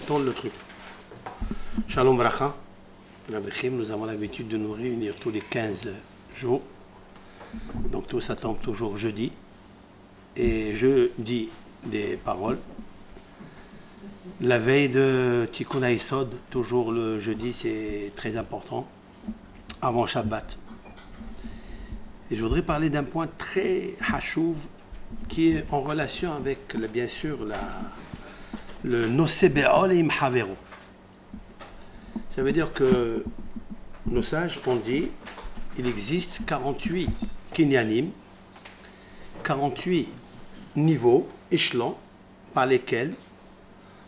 entendre le truc. Shalom Bracha, nous avons l'habitude de nous réunir tous les 15 jours. Donc tout ça tombe toujours jeudi. Et je dis des paroles. La veille de Tikkun HaYesod, toujours le jeudi, c'est très important, avant Shabbat. Et je voudrais parler d'un point très hachouv qui est en relation avec, bien sûr, le Nosé Be'ol et Imhavero. Ça veut dire que nos sages ont dit il existe 48 kinyanim, 48 niveaux, échelons, par lesquels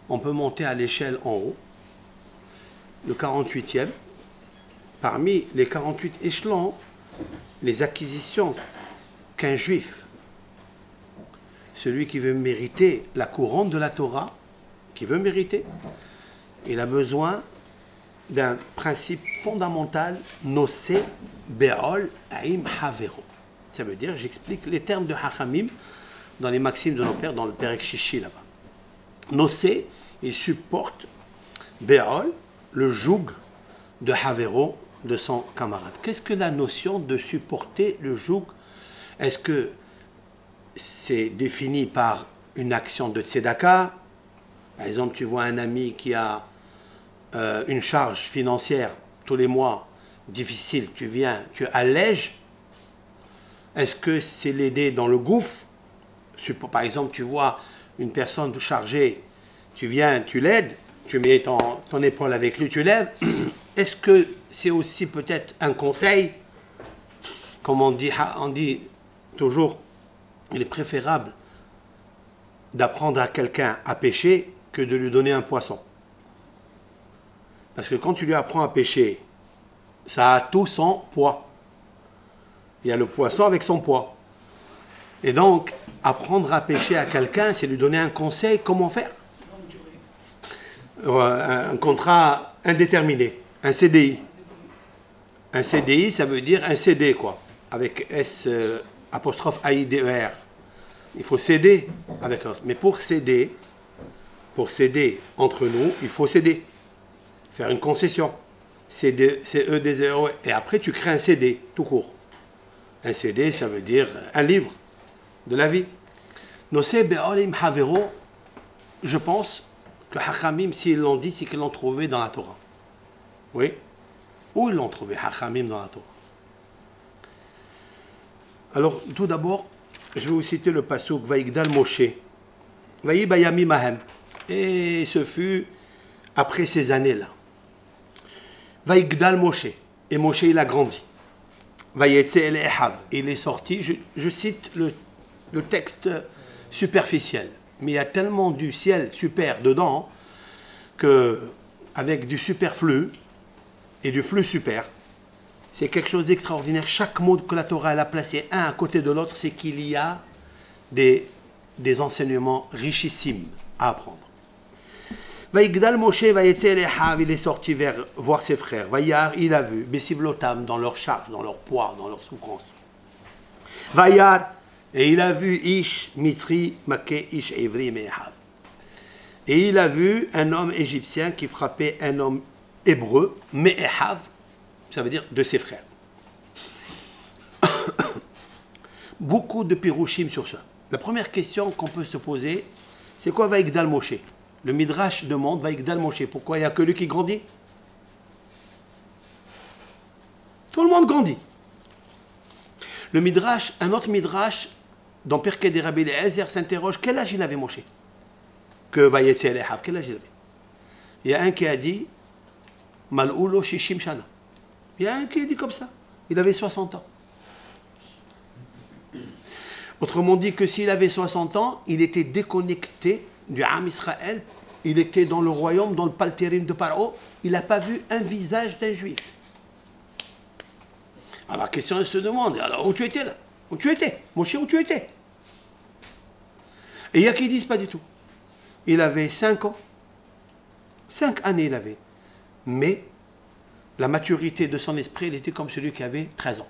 on peut monter à l'échelle en haut. Le 48e, parmi les 48 échelons, les acquisitions qu'un juif, celui qui veut mériter la couronne de la Torah, qui veut mériter, il a besoin d'un principe fondamental, Nosé Be'ol Aim Havero. Ça veut dire, j'explique les termes de Hachamim dans les maximes de nos pères, dans le Perek Shishi là-bas. Nosé, il supporte Be'ol, le joug de Havero, de son camarade. Qu'est-ce que la notion de supporter le joug? Est-ce que c'est défini par une action de tzedaka? Par exemple, tu vois un ami qui a une charge financière tous les mois difficile, tu viens, tu allèges. Est-ce que c'est l'aider dans le gouffre? Par exemple, tu vois une personne chargée, tu viens, tu l'aides, tu mets ton épaule avec lui, tu lèves. Est-ce que c'est aussi peut-être un conseil? Comme on dit toujours, il est préférable d'apprendre à quelqu'un à pêcher que de lui donner un poisson. Parce que quand tu lui apprends à pêcher, ça a tout son poids. Il y a le poisson avec son poids. Et donc, apprendre à pêcher à quelqu'un, c'est lui donner un conseil, comment faire. Un contrat indéterminé, un CDI. Un CDI, ça veut dire un CD, quoi, avec S apostrophe AIDER. Il faut céder avec l'autre. Mais pour céder entre nous, il faut céder. Faire une concession. CE, DZO. Et après, tu crées un CD, tout court. Un CD, ça veut dire un livre de la vie. Nosé Be'olim Havero, je pense que Hachamim, s'ils l'ont dit, c'est qu'ils l'ont trouvé dans la Torah. Oui? Où ils l'ont trouvé, Hachamim, dans la Torah? Alors, tout d'abord, je vais vous citer le passouk Vaïgdal Moshe. Vaï Bayami Mahem. Et ce fut après ces années-là. Vaïgdal Moshe. Et Moshe, il a grandi. Vayetse el Ehav. Il est sorti, je cite le texte superficiel. Mais il y a tellement du ciel super dedans que, avec du superflu et du flux super, c'est quelque chose d'extraordinaire. Chaque mot que la Torah elle a placé un à côté de l'autre, c'est qu'il y a des enseignements richissimes à apprendre. Vaïgdal Moshe, Vayetse el Ehav, il est sorti voir ses frères. Vayar, il a vu, Besivlotam, dans leur charge, dans leur poids, dans leur souffrance. Vayar, et il a vu Ish, Mitzri, Maké, Ish, Evri, Mehav. Et il a vu un homme égyptien qui frappait un homme hébreu, Mehav, ça veut dire de ses frères. Beaucoup de pirouchim sur ça. La première question qu'on peut se poser, c'est quoi Vaïgdal Moshe? Le Midrash demande Vaïgdal Moshe. Pourquoi il n'y a que lui qui grandit? Tout le monde grandit. Le Midrash, un autre Midrash, dans Pirkei des Rabbi Eliezer, s'interroge quel âge il avait Moshe? Que Vayetse el Ehav, quel âge il avait? Il y a un qui a dit Mal'ulo Shishim Shana. Il y a un qui a dit comme ça. Il avait 60 ans. Autrement dit que s'il avait 60 ans, il était déconnecté du Ham Israël. Il était dans le royaume, dans le paltérim de Paro. Il n'a pas vu un visage d'un juif. Alors la question elle se demande, alors où tu étais là? Où tu étais? Moshe, où tu étais? Et il y a qui disent pas du tout. Il avait 5 ans. 5 années il avait. Mais la maturité de son esprit, il était comme celui qui avait 13 ans.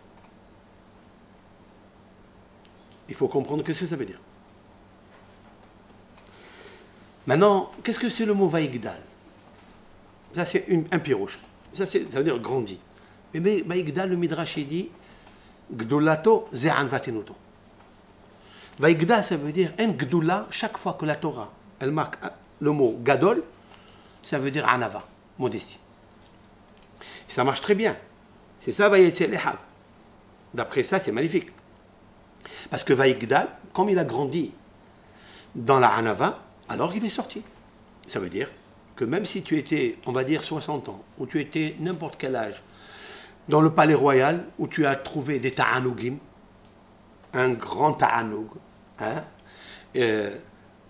Il faut comprendre ce que ça veut dire. Maintenant, qu'est-ce que c'est le mot Vaïgdal? Ça, c'est un pirouche. Ça veut dire grandi. Mais Vaïgdal, le Midrash, il dit Gdulato ze'an vatinuto. Vaïgdal, ça veut dire un Gdoula, chaque fois que la Torah, elle marque le mot Gadol, ça veut dire Anava, modestie. Et ça marche très bien. C'est ça, Vaïgdal. D'après ça, c'est magnifique. Parce que Vaïgdal, comme il a grandi dans la Anava, alors il est sorti. Ça veut dire que même si tu étais, on va dire 60 ans, ou tu étais n'importe quel âge, dans le palais royal, où tu as trouvé des ta'anougim, un grand ta'anoug, hein,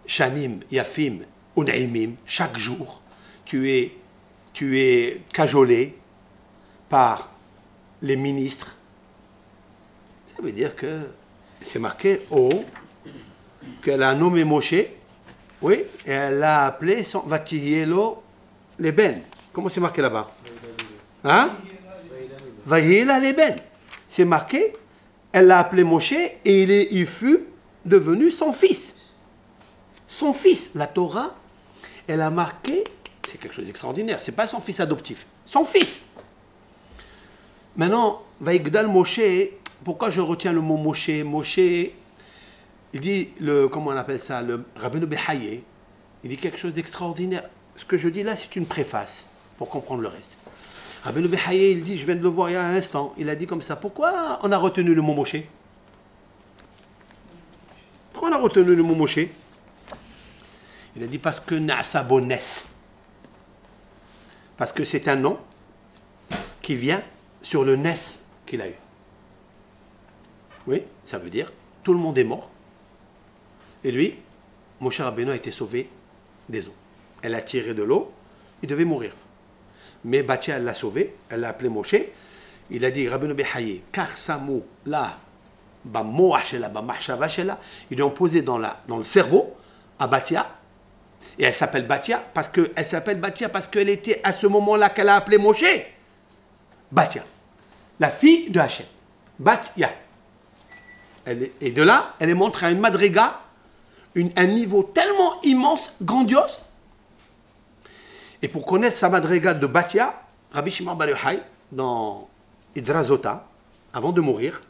shanim, yafim, unaimim, chaque jour, tu es cajolé par les ministres. Ça veut dire que c'est marqué au haut qu'elle a nommé Moshe, oui, et elle a appelé son Vatiyelo Leben. Comment c'est marqué là-bas? Hein? Vayela Leben. C'est marqué, elle l'a appelé Moshe et il fut devenu son fils. Son fils, la Torah, elle a marqué, c'est quelque chose d'extraordinaire, c'est pas son fils adoptif, son fils. Maintenant, Vaïgdal Moshe, pourquoi je retiens le mot Moshe? Moshe, il dit, comment on appelle ça, le Rabbeinu Behaye, il dit quelque chose d'extraordinaire. Ce que je dis là, c'est une préface pour comprendre le reste. Rabbeinu Behaye, il dit, je viens de le voir il y a un instant, il a dit comme ça, pourquoi on a retenu le mot Moshe? Pourquoi on a retenu le mot Moshe? Il a dit parce que Na'sa Bones. Parce que c'est un nom qui vient sur le Nes qu'il a eu. Oui, ça veut dire tout le monde est mort. Et lui, Moshe Rabbeinu a été sauvé des eaux. Elle a tiré de l'eau, il devait mourir. Mais Batia, elle l'a sauvé, elle l'a appelé Moshe. Il a dit, Rabbeinu Behaye, car Samou, là, ils lui ont posé dans le cerveau à Batia. Et elle s'appelle Batia parce qu'elle était à ce moment-là qu'elle a appelé Moshe. Batia, la fille de Hachem. Batia. Et de là, elle est montrée à une madriga, un niveau tellement immense, grandiose. Et pour connaître sa madriga de Batia, Rabbi Shimon Bar Yochai, dans Idrazota, avant de mourir,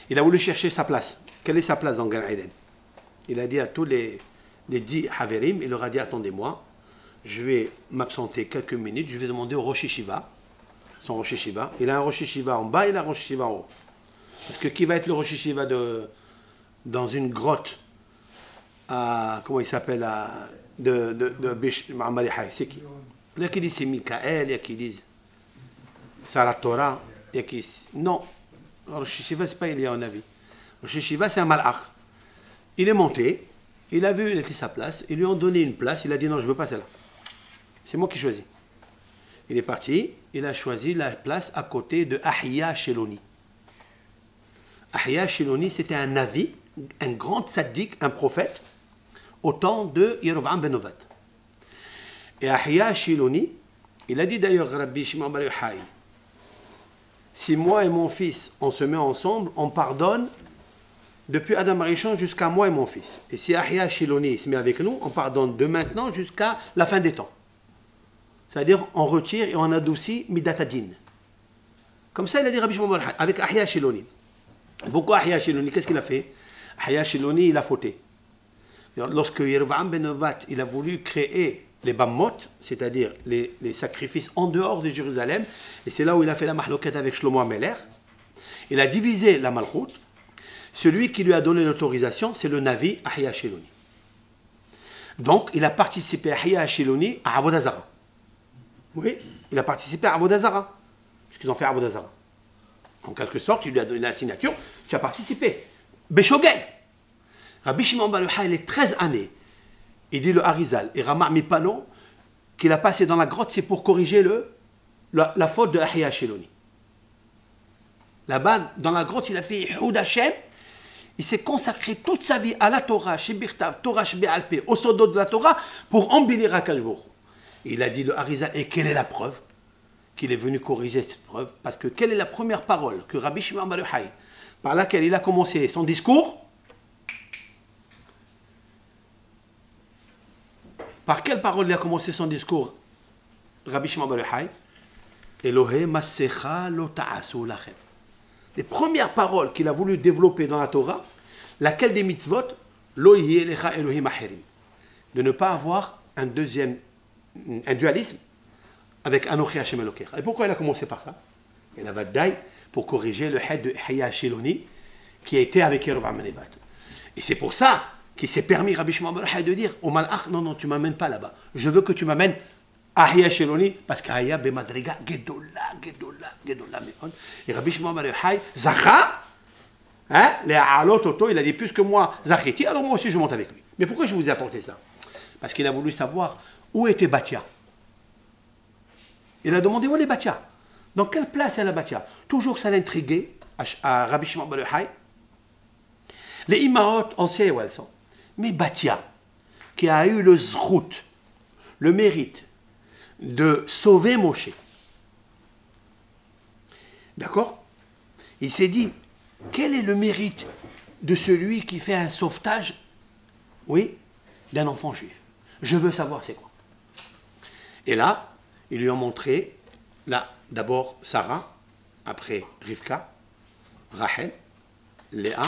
il a voulu chercher sa place. Quelle est sa place dans Gan Eden? Il a dit à tous les 10 Haverim, il leur a dit, attendez-moi, je vais m'absenter quelques minutes, je vais demander au Rosh Yeshiva, son Rosh Yeshiva. Il a un Rosh Yeshiva en bas, il a un Rosh Yeshiva en haut. Parce que qui va être le Rosh Yeshiva dans une grotte comment il s'appelle de Bish Ma'amari Hay? C'est qui? Il y a qui disent c'est Mikaël, il y a qui disent Sarat Torah, il y a qui... Non, le Rosh Yeshiva, c'est pas Elia Navi. Le Rosh Yeshiva, c'est un malach. Il est monté, il a vu, il était sa place, ils lui ont donné une place, il a dit non, je ne veux pas celle-là. C'est moi qui choisis. Il est parti, il a choisi la place à côté de Ahia Sheloni. Ahia Shiloni, c'était un navi, un grand tzaddik, un prophète, au temps de Yerovam ben Nevat. Et Ahia Shiloni, il a dit d'ailleurs, Rabbi Shimon Bar Yochai, si moi et mon fils, on se met ensemble, on pardonne depuis Adam Arishon jusqu'à moi et mon fils. Et si Ahia Shiloni se met avec nous, on pardonne de maintenant jusqu'à la fin des temps. C'est-à-dire, on retire et on adoucit Midatadin. Comme ça, il a dit Rabbi Shimon Bar Yochai, avec Ahia Shiloni. Pourquoi Ahia Shiloni? Qu'est-ce qu'il a fait? Ahia Shiloni, il a fauté. Lorsque Yerovam ben Nevat, il a voulu créer les Bammot, c'est-à-dire les sacrifices en dehors de Jérusalem, et c'est là où il a fait la mahloket avec Shlomo HaMelech, il a divisé la malchoute. Celui qui lui a donné l'autorisation, c'est le Navi Ahia Shiloni. Donc, il a participé à Ahia Shiloni à Avodah Zarah. Oui, il a participé à Avodah Zarah. Ce qu'ils ont fait à Avodah Zarah. En quelque sorte, il lui a donné la signature, tu as participé. Beshogeg. Rabbi Shimon Bar Yochai, il est 13 années. Il dit le Harizal et Rama Mipano qu'il a passé dans la grotte, c'est pour corriger la faute de Ahia Shiloni. Là-bas, dans la grotte, il a fait Yehud Hashem. Il s'est consacré toute sa vie à la Torah, chez Birtav, Torah chez Be'alpé, au Sodot de la Torah, pour embellir Akadosh Baruch Hu. Il a dit le Harizal, et quelle est la preuve qu'il est venu corriger cette preuve? Parce que quelle est la première parole que Rabbi Shimon Bar Yochai, par laquelle il a commencé son discours? Par quelle parole il a commencé son discours, Rabbi Shimon bar Yochai, Elohé Masecha lo ta'asu lachem. Les premières paroles qu'il a voulu développer dans la Torah, laquelle des mitzvot, lo yhi elecha Elohim acherim, de ne pas avoir un dualisme avec Anochi Hashem Elokecha. Et pourquoi il a commencé par ça? Il a Vaddaï pour corriger le head de Haya Shiloni qui a été avec Yerovam Nebat. Et c'est pour ça qu'il s'est permis, Rabbi Shimon bar Yochai, de dire au Malach, non, non, tu ne m'amènes pas là-bas. Je veux que tu m'amènes à Haya Shiloni, parce qu'Haya Bemadriga Gedola, Gedola, Gedola. Et Rabbi Shimon bar Yochai, Zacha, hein, les Aalot Oto, il a dit plus que moi, Zachiti, alors moi aussi je monte avec lui. Mais pourquoi je vous ai apporté ça? Parce qu'il a voulu savoir où était Batia. Il a demandé où est Batia. Dans quelle place est la Batia? Toujours ça l'intriguait à Rabbi Shimon bar Yochai. Les Imaot, on sait où elles sont. Mais Batia, qui a eu le zrout, le mérite de sauver Moshe. D'accord? Il s'est dit, quel est le mérite de celui qui fait un sauvetage, oui, d'un enfant juif? Je veux savoir c'est quoi. Et là, ils lui ont montré, là, d'abord Sarah, après Rivka, Rachel, Léa,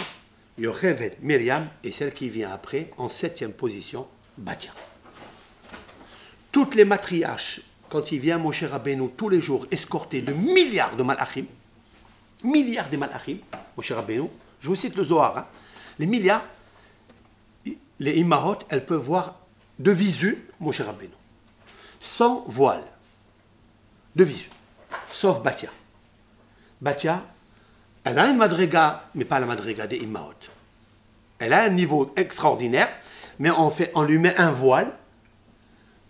Yochevet, Myriam, et celle qui vient après, en 7e position, Batia. Toutes les matriarches, quand il vient Moshe Rabbeinu tous les jours, escorté de milliards de malachim, Moshe Rabbeinu, je vous cite le Zohar, hein, les milliards, les Imarot, elles peuvent voir de visu Moshe Rabbeinu, sans voile, de visu, sauf Batia. Batia, elle a une madriga, mais pas la madriga des Imarot. Elle a un niveau extraordinaire, mais on lui met un voile,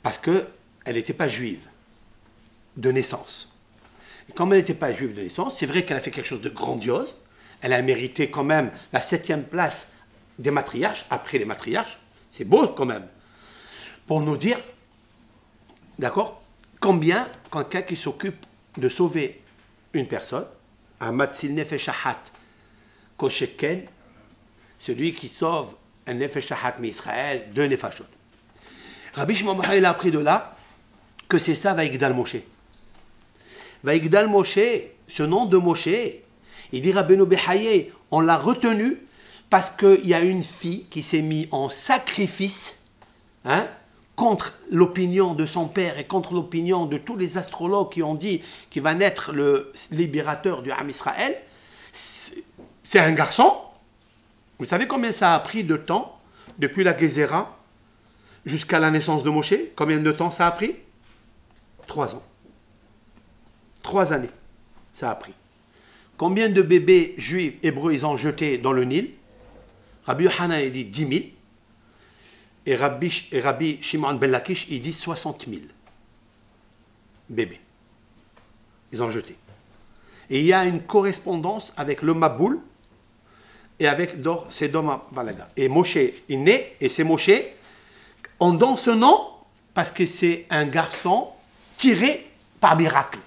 parce qu'elle n'était pas juive de naissance. Et comme elle n'était pas juive de naissance, c'est vrai qu'elle a fait quelque chose de grandiose. Elle a mérité quand même la 7e place des matriarches, après les matriarches. C'est beau quand même. Pour nous dire, d'accord, combien quelqu'un qui s'occupe de sauver une personne, un matsil nefeshahat kosheken, celui qui sauve un nefeshahat mi Israël, 2 nefashot. Rabbi Shimon bar Yochai, il a appris de là que c'est ça Vaïgdal Moshe. Vaïgdal Moshe, ce nom de Moshe, il dit Rabbeinu Behaye, on l'a retenu parce qu'il y a une fille qui s'est mise en sacrifice, hein, contre l'opinion de son père et contre l'opinion de tous les astrologues qui ont dit qu'il va naître le libérateur du Ham Israël. C'est un garçon. Vous savez combien ça a pris de temps depuis la Gézéra jusqu'à la naissance de Moshe? Combien de temps ça a pris? 3 ans. 3 années, ça a pris. Combien de bébés juifs hébreux ils ont jetés dans le Nil? Rabbi Yochanan, il dit 10 000. Et Rabbi Shimon ben Lakish, il dit 60 000 bébés. Ils ont jeté. Et il y a une correspondance avec le Maboul et avec Sedom Balaga. Et Moshe est né, et c'est Moshe. On donne ce nom parce que c'est un garçon tiré par miracle.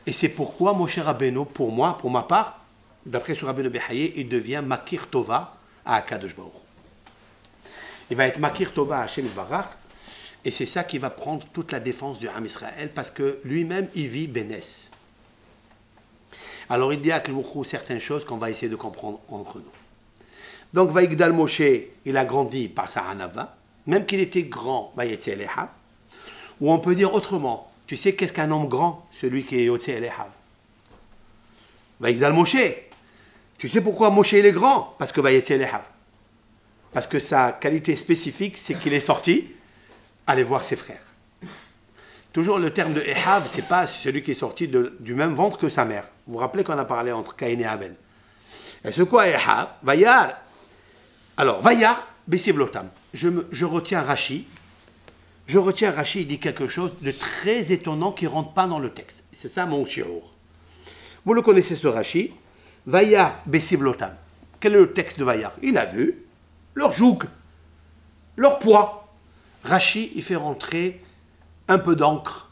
Et c'est pourquoi Moshe Rabbeinu, pour moi, pour ma part, d'après ce Rabbeinu Behaye, il devient Makir Tova à Akadosh Baruch. Il va être Makir Tova à Hashem Barach, et c'est ça qui va prendre toute la défense du Ham Israël, parce que lui-même, il vit Bénès. Alors il dit à Akhloukhou certaines choses qu'on va essayer de comprendre entre nous. Donc Vaïgdal Moshe, il a grandi par sa Hanava, même qu'il était grand, Vayetze Elehav, ou on peut dire autrement, tu sais qu'est-ce qu'un homme grand? Celui qui est Yotze Elehav. Vaïgdal Moshe, tu sais pourquoi Moshe il est grand? Parce que Vayetze Elehav. Parce que sa qualité spécifique, c'est qu'il est sorti aller voir ses frères. Toujours le terme de Ehav, c'est pas celui qui est sorti du même ventre que sa mère. Vous vous rappelez qu'on a parlé entre Caïn et Abel. Et c'est quoi Ehav? Vayar. Alors, Vayar, Besivlotam. Je retiens Rashi. Il dit quelque chose de très étonnant qui ne rentre pas dans le texte. C'est ça mon shiur. Vous le connaissez ce Rashi. Vayar, Besivlotam. Quel est le texte de Vayar? Il a vu leur joug, leur poids. Rashi, il fait rentrer un peu d'encre,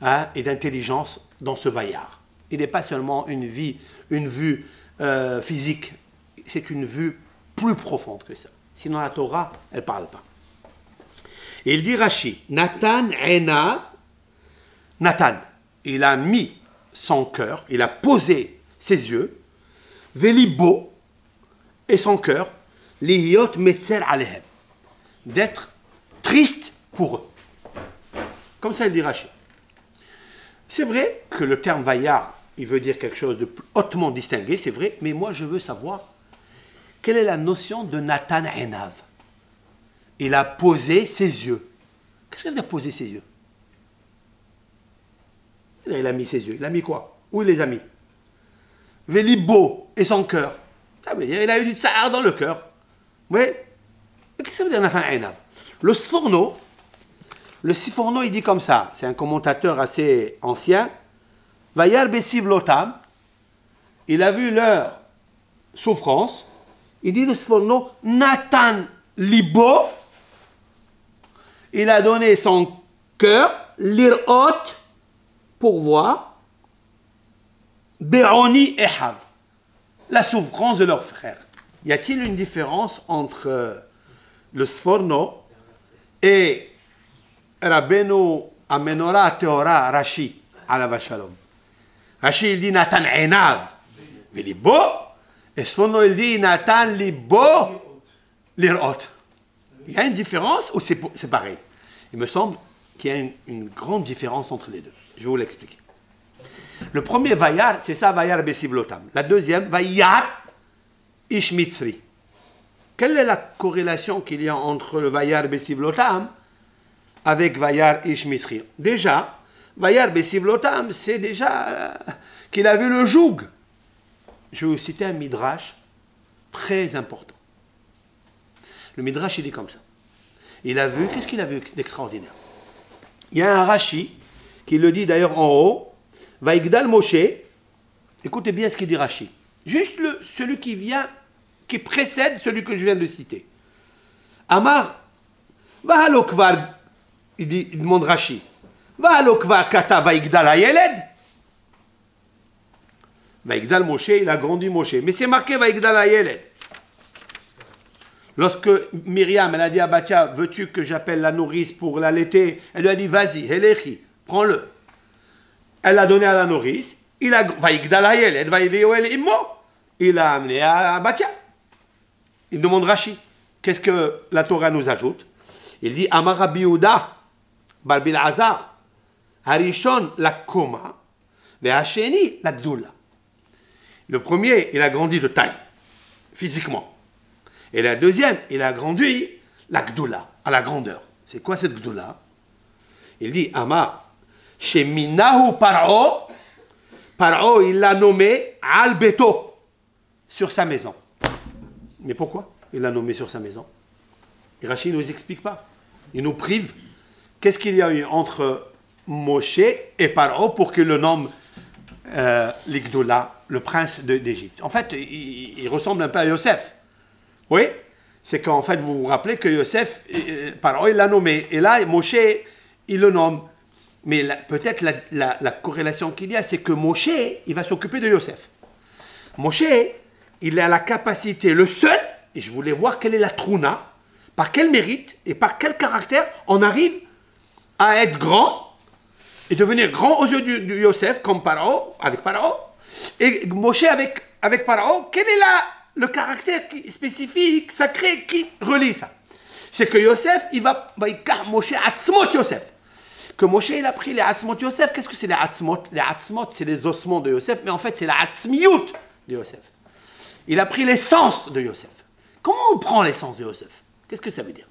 hein, et d'intelligence dans ce Vayar. Il n'est pas seulement une vue physique, c'est une vue plus profonde que ça. Sinon la Torah, elle ne parle pas. Et il dit Rashi, Nathan Enav Nathan, il a mis son cœur, il a posé ses yeux, Velibo, et son cœur, liyot metzer alehem, d'être triste pour eux. Comme ça, il dit Rashi. C'est vrai que le terme vaillard, il veut dire quelque chose de hautement distingué, c'est vrai, mais moi je veux savoir quelle est la notion de Nathan Enav. Il a posé ses yeux. Qu'est-ce que ça veut dire poser ses yeux? Il a mis ses yeux. Il a mis quoi? Où il les a mis? Velibo et son cœur. Ça veut dire il a eu du tsar dans le cœur. Oui. Mais qu'est-ce que ça veut dire Nathan Enav? Le Sforno, il dit comme ça, c'est un commentateur assez ancien. Vayar besiv lotam, il a vu leur souffrance. Il dit le Sforno, Nathan libo, il a donné son cœur, l'irot, pour voir, Be'oni et Hav, la souffrance de leurs frères. Y a-t-il une différence entre le Sforno et Rabbeinu Amenora Teora Rashi, Alav Shalom? Rashi il dit Nathan Enav, Velibo, et Sforno il dit Nathan Libo, l'irot. Il y a une différence ou c'est pareil? Il me semble qu'il y a une grande différence entre les deux. Je vais vous l'expliquer. Le premier Vayar, c'est ça, Vayar Besivlotam. La deuxième, Vayar Ishmitzri. Quelle est la corrélation qu'il y a entre le Vayar Besivlotam avec Vayar Ishmitzri? Déjà, Vayar Besivlotam, c'est déjà qu'il a vu le joug. Je vais vous citer un midrash très important. Le midrash, il dit comme ça. Il a vu, qu'est-ce qu'il a vu d'extraordinaire? Il y a un Rashi qui le dit d'ailleurs en haut, Vaïgdal Moshe, écoutez bien ce qu'il dit Rashi, juste celui qui vient, qui précède celui que je viens de citer. Amar, Vahalokvar, il demande Rashi, Vahalokvar kata Vaïgdal Ayeled. Vaïgdal Moshe, il a grandi Moshe, mais c'est marqué Vaïgdal Ayeled. Lorsque Myriam, elle a dit à Batia, veux-tu que j'appelle la nourrice pour l'allaiter? Elle lui a dit, vas-y, Helechi, prends-le. Elle l'a donné à la nourrice. Il a amené à Batia. Il demande Rashi. Qu'est-ce que la Torah nous ajoute? Il dit, Amar Rabbi Yehuda, Bar Bil'azar, Harishon la koma, Ve'hasheni la gdoula. Le premier, il a grandi de taille, physiquement. Et la deuxième, il a grandi la gdoula, à la grandeur. C'est quoi cette gdoula? Il dit, Amar, chez Minahu Paro, Paro, il l'a nommé Al-Beto, sur sa maison. Mais pourquoi il l'a nommé sur sa maison? Et Rashi ne nous explique pas. Il nous prive. Qu'est-ce qu'il y a eu entre Moshe et Paro pour qu'il le nomme l'Igdola, le prince d'Égypte? En fait, il ressemble un peu à Yosef. Oui, c'est qu'en fait, vous vous rappelez que Yosef, Paro, il l'a nommé. Et là, Moshe, il le nomme. Mais peut-être la corrélation qu'il y a, c'est que Moshe, il va s'occuper de Yosef. Moshe, il a la capacité, le seul, et je voulais voir quelle est la trouna, par quel mérite et par quel caractère on arrive à être grand et devenir grand aux yeux de Yosef, comme Paro, avec Paro. Et Moshe avec Paro, quel est le caractère spécifique, sacré, qui relie ça? C'est que Yosef, il va Moshe Atzmot Yosef. Que Moshe, il a pris les Atzmot Yosef. Qu'est-ce que c'est les Atzmot? Les Atzmot, c'est les ossements de Yosef, mais en fait, c'est la Atzmiout de Yosef. Il a pris l'essence de Yosef. Comment on prend l'essence de Yosef? Qu'est-ce que ça veut dire?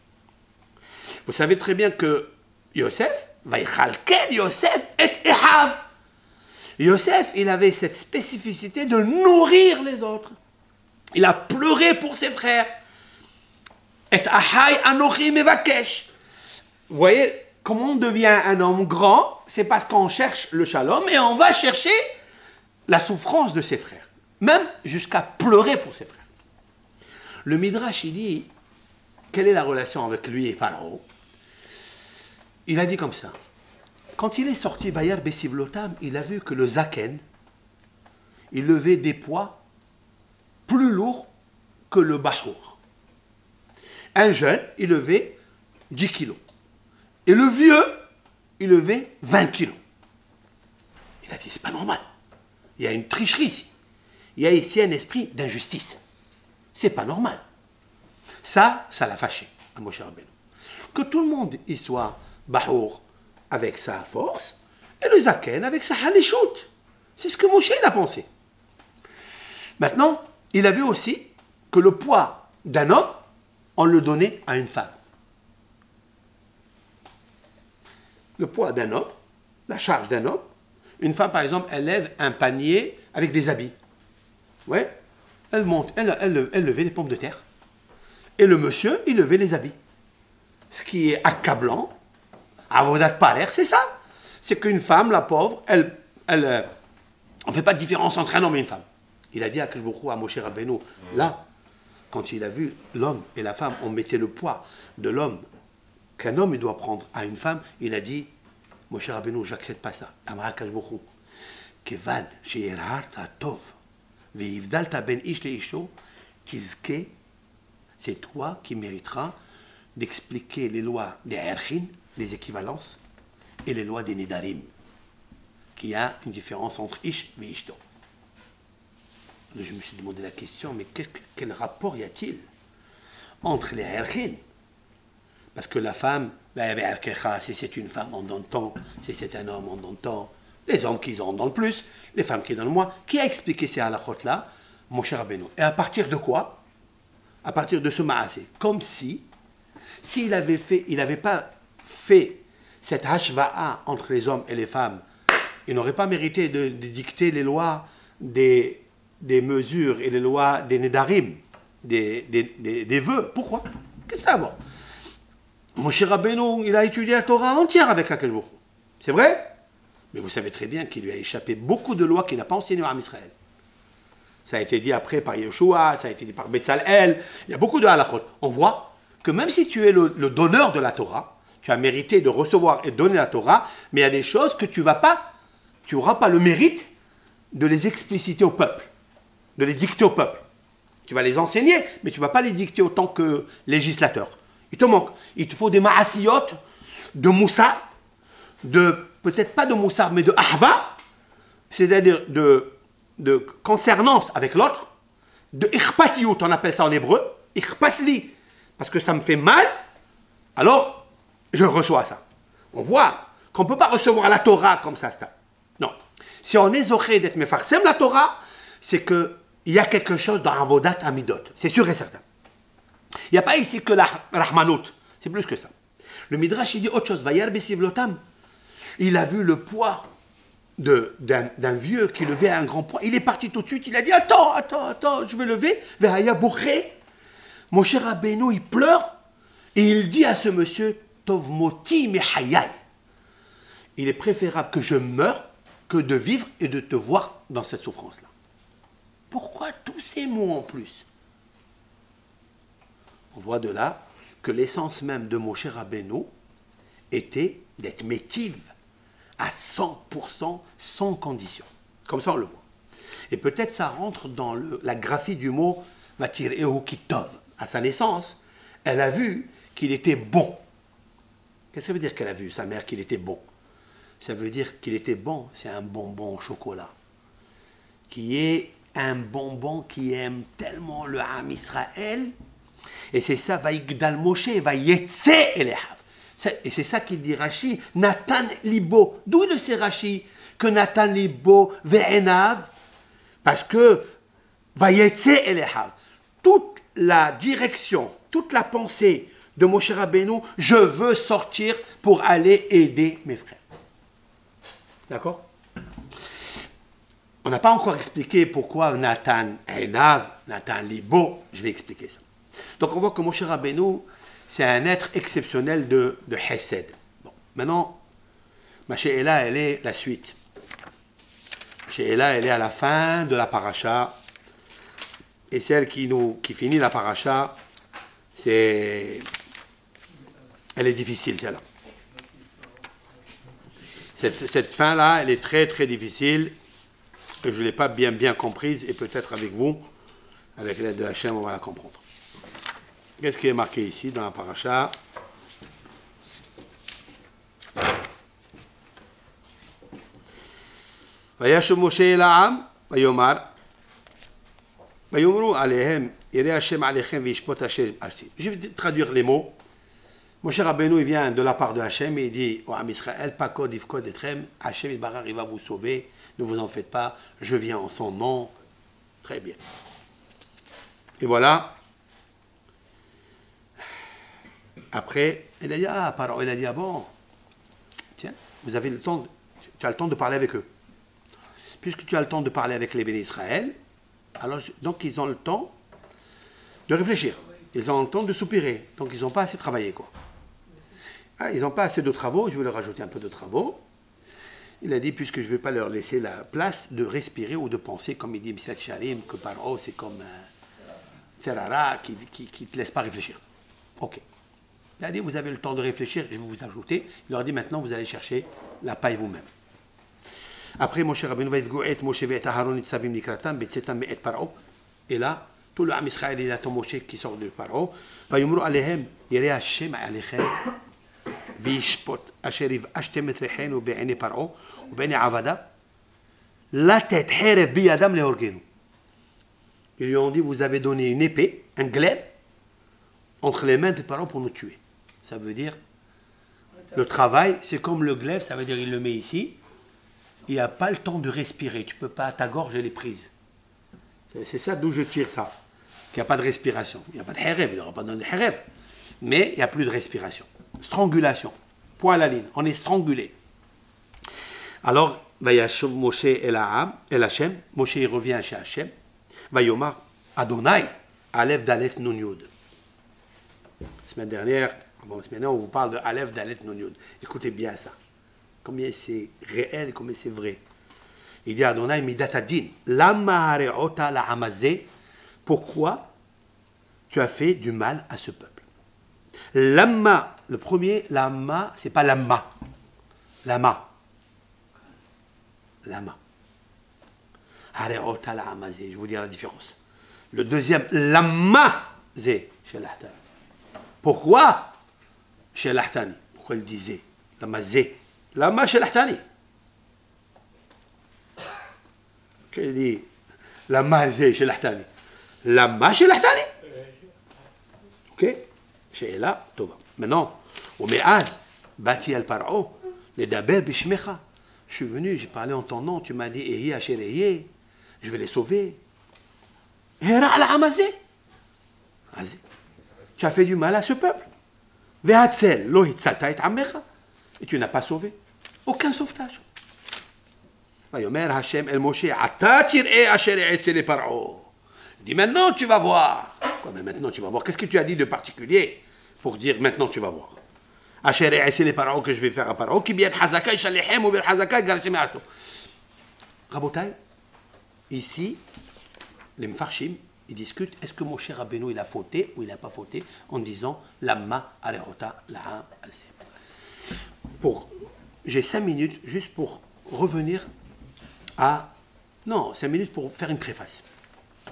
Vous savez très bien que Yosef, Vaïchalken Yosef et Ehav. Yosef, il avait cette spécificité de nourrir les autres. Il a pleuré pour ses frères. Et Ahai Anochi Mevakesh. Vous voyez, comment on devient un homme grand? C'est parce qu'on cherche le shalom et on va chercher la souffrance de ses frères. Même jusqu'à pleurer pour ses frères. Le Midrash, il dit, quelle est la relation avec lui et Pharaon? Il a dit comme ça. Quand il est sorti, Vayar Besivlotam, il a vu que le Zaken, il levait des poids plus lourds que le Bahour. Un jeune, il levait 10 kilos. Et le vieux, il levait 20 kilos. Il a dit, c'est pas normal. Il y a une tricherie ici. Il y a ici un esprit d'injustice. C'est pas normal. Ça l'a fâché à Moshe Rabbeinu. Que tout le monde y soit bahour avec sa force et le zaken avec sa halichout. C'est ce que Moshe il a pensé. Maintenant, il a vu aussi que le poids d'un homme, on le donnait à une femme. Le poids d'un homme, la charge d'un homme, une femme par exemple, elle lève un panier avec des habits. Ouais, elle monte, elle levait les pommes de terre. Et le monsieur, il levait les habits. Ce qui est accablant, avodat parer, c'est ça. C'est qu'une femme, la pauvre, on ne fait pas de différence entre un homme et une femme. Il a dit à Moshe Rabbeinu, là, quand il a vu l'homme et la femme, on mettait le poids de l'homme qu'un homme il doit prendre à une femme, il a dit, Moshe Rabbeinu, j'accepte pas ça. Amra Kajboku, Kevan, Sheyerharta Tov, Veivdalta ben ish le isho, Tizke, c'est toi qui mériteras d'expliquer les lois des erchin, des équivalences, et les lois des nidarim, qu'il y a une différence entre ish et ishto. Je me suis demandé la question, mais quel rapport y a-t-il entre les erchin? Parce que la femme, si c'est une femme, on donne tant, si c'est un homme, on donne tant. Les hommes qui en donnent plus, les femmes qui donnent moins. Qui a expliqué ces halakhot-là? Moshe Rabbeinu. Et à partir de quoi? À partir de ce ma'asé. Comme s'il n'avait pas fait cette hashva'a entre les hommes et les femmes, il n'aurait pas mérité de dicter les lois des mesures et les lois des nedarim, des vœux. Pourquoi? Qu'est-ce que ça va? Moshe Rabbeinu, il a étudié la Torah entière avec Akadosh Baruch Hu. C'est vrai? Mais vous savez très bien qu'il lui a échappé beaucoup de lois qu'il n'a pas enseignées à Israël. Ça a été dit après par Yeshua, ça a été dit par Betzalel. Il y a beaucoup de halakhot. On voit que même si tu es le donneur de la Torah, tu as mérité de recevoir et de donner la Torah, mais il y a des choses que tu n'auras pas le mérite de les expliciter au peuple, de les dicter au peuple. Tu vas les enseigner, mais tu ne vas pas les dicter autant que législateur. Il te manque. Il te faut des ma'asiyot, de moussar, peut-être pas de moussar, mais de ahva, c'est-à-dire de concernance avec l'autre, de ikhpatiyut, on appelle ça en hébreu, ikhpatli, parce que ça me fait mal, alors je reçois ça. On voit qu'on ne peut pas recevoir la Torah comme ça. Non. Si on est zoché d'être mefarsem la Torah, c'est qu'il y a quelque chose dans Avodat Amidot. C'est sûr et certain. Il n'y a pas ici que la Rahmanout. C'est plus que ça. Le Midrash, il dit autre chose. Vayar besivlotam. Il a vu le poids d'un vieux qui levait un grand poids. Il est parti tout de suite. Il a dit attends, je vais lever. Vehaya bourré. Moshe Rabbeinu, il pleure. Et il dit à ce monsieur Tov moti mehayai. Il est préférable que je meure que de vivre et de te voir dans cette souffrance-là. Pourquoi tous ces mots en plus? On voit de là que l'essence même de Moshe Rabbeinu était d'être métive à 100%, sans condition. Comme ça, on le voit. Et peut-être ça rentre dans la graphie du mot « vatir ehu kitov ». À sa naissance, elle a vu qu'il était bon. Qu'est-ce que ça veut dire qu'elle a vu, sa mère, qu'il était bon? Ça veut dire qu'il était bon, c'est un bonbon au chocolat. Qui est un bonbon qui aime tellement le Ham Israël. Et c'est ça, va Yigdal Moshe, va Yetse Elehav. Et c'est ça qu'il dit Rashi, Nathan Libo. D'où il sait Rashi que Nathan Libo ve'enav? Parce que va Yetse Elehav. Toute la direction, toute la pensée de Moshe Rabbeinu, je veux sortir pour aller aider mes frères. D'accord? On n'a pas encore expliqué pourquoi Nathan Enav, Nathan Libo. Je vais expliquer ça. Donc on voit que Moshe Rabbeinu, c'est un être exceptionnel de Hesed. Bon, maintenant, ma She'ela, elle est la suite. She'ela, elle est à la fin de la paracha. Et celle qui finit la paracha, elle est difficile, celle-là. Cette fin-là, elle est très, très difficile. Que je ne l'ai pas bien comprise. Et peut-être avec vous, avec l'aide de Hachem, on va la comprendre. Qu'est-ce qui est marqué ici dans la paracha? וישוב משה אל העם, ויאמר, ויאמרו עליהם, יראה השם עליכם וישפוט השם. Je vais traduire les mots. Moshe Rabbeinu, il vient de la part de Hachem et il dit au Ham Israël, Pakod Ifkod Etrem, Hachem Ilbarar, il va vous sauver, ne vous en faites pas, je viens en son nom. Très bien. Et voilà. Après, il a dit, il a dit, ah bon, tiens, vous avez le temps, tu as le temps de parler avec eux. Puisque tu as le temps de parler avec les bénis Israël, alors, donc ils ont le temps de réfléchir. Ils ont le temps de soupirer. Donc ils n'ont pas assez travaillé, quoi. Ils n'ont pas assez de travaux, je vais leur rajouter un peu de travaux. Il a dit, puisque je ne vais pas leur laisser la place de respirer ou de penser, comme il dit M. Sharim, que Paro, c'est comme un Tserara qui ne te laisse pas réfléchir. Ok. Il a dit, vous avez le temps de réfléchir, je vais vous ajouter. Il leur a dit, maintenant, vous allez chercher la paille vous-même. Après, Moshe Rabbeinu va yvgo'et Moshe ve'et Aharon itzavim nikratam betzetam me'et Paro. Et là, tout le Ham Israël, il attend Moshe qui sort de Paro. Va yomru alehem, yere Hashem alechem. וישפוט אשר יבאשתם את ריחנו בעיני פרעה ובעיני עבדיו לתת חרב בידם להורגנו. Ils lui ont dit, vous avez donné une épée, un glaive, entre les mains de Paro pour nous tuer. Ça veut dire, le travail, c'est comme le glaive, ça veut dire, il le met ici, il n'y a pas le temps de respirer, tu ne peux pas, ta gorge, elle est prise. C'est ça d'où je tire ça, qu'il n'y a pas de respiration. Il n'y a pas de xereb, il n'y aura pas de xereb, mais il n'y a plus de respiration. Strangulation, point à la ligne, on est strangulé. Alors, Vayashov Moshe el Hashem, Moshe il revient chez Hashem, Vayomar Adonai, Aleph d'Aleph Nun Yud. La semaine dernière, bon, maintenant on vous parle de Aleph d'Aleph Nun Yud. Écoutez bien ça, combien c'est réel, combien c'est vrai. Il dit Adonai Midat Adin, Lama Hareota la Hamazé, pourquoi tu as fait du mal à ce peuple? Lamma, le premier, lamma, c'est pas lamma. Lama. Lama. Hareota la hamazé, je vous dis la différence. Le deuxième, lamma, zé, chez l'ahtani. Pourquoi chez l'ahtani? Pourquoi il disait lama zé? Lama chez l'ahtani. Qu'il dit lama zé chez l'ahtani. Lama chez l'ahtani. Ok? שאלה טובה. Maintenant, ומאז באתי אל פרעה לדבר בשמך. Je suis venu, j'ai parlé en ton nom, tu m'as dit Ehi asher ehi, je vais les sauver. Hera al hamazé. Tu as fait du mal à ce peuple. Vehatzel lo hitzalta et amecha. Et tu n'as pas sauvé. Aucun sauvetage. ויאמר השם אל משה, אתה תראה אשר אעשה לפרעה. Il dit maintenant tu vas voir. Quoi, mais maintenant tu vas voir. Qu'est-ce que tu as dit de particulier pour dire maintenant tu vas voir? Asher c'est les paroles que je vais faire à Paro. Qui bien Hazaka, Shalihem ou bien Hazaka, Garshim Ashto. Rabotai, ici, les Mfarshim, ils discutent est-ce que Moshe Rabbeinu il a fauté ou il n'a pas fauté en disant Lamma Arehota Laha Alsem. J'ai 5 minutes juste pour revenir à. Non, 5 minutes pour faire une préface.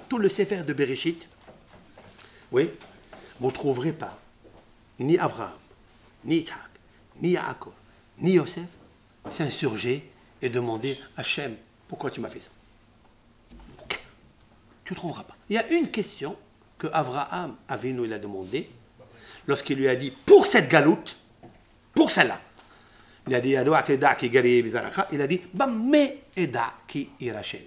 Tout le Sefer de Bereshit, oui, vous ne trouverez pas ni Abraham, ni Isaac, ni Yaakov, ni Yosef s'insurger et demander Hachem, pourquoi tu m'as fait ça? Tu ne trouveras pas. Il y a une question que Abraham Avinu il a demandé lorsqu'il lui a dit pour cette galoute, pour celle-là. Il a dit il a dit Bamme eda ki irachen.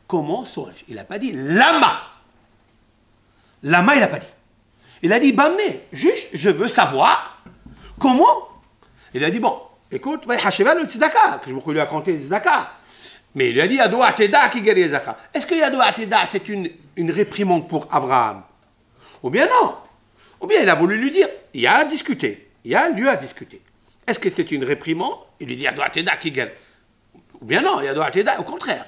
Comment saurais-je? Il n'a pas dit Lama. Lama, il n'a pas dit. Il a dit Bamme, juste, je veux savoir comment. Il a dit bon, écoute, que je lui a compté les Zdaka. Mais il lui a dit Adoua Teda qui guérit les Zdaka. Est-ce que Adoua Teda c'est une réprimande pour Abraham? Ou bien non? Ou bien il a voulu lui dire il a discuté. Il a lieu à discuter. Est-ce que c'est une réprimande? Il lui dit Adoua Teda qui guérit. Ou bien non, Adoua Teda, au contraire.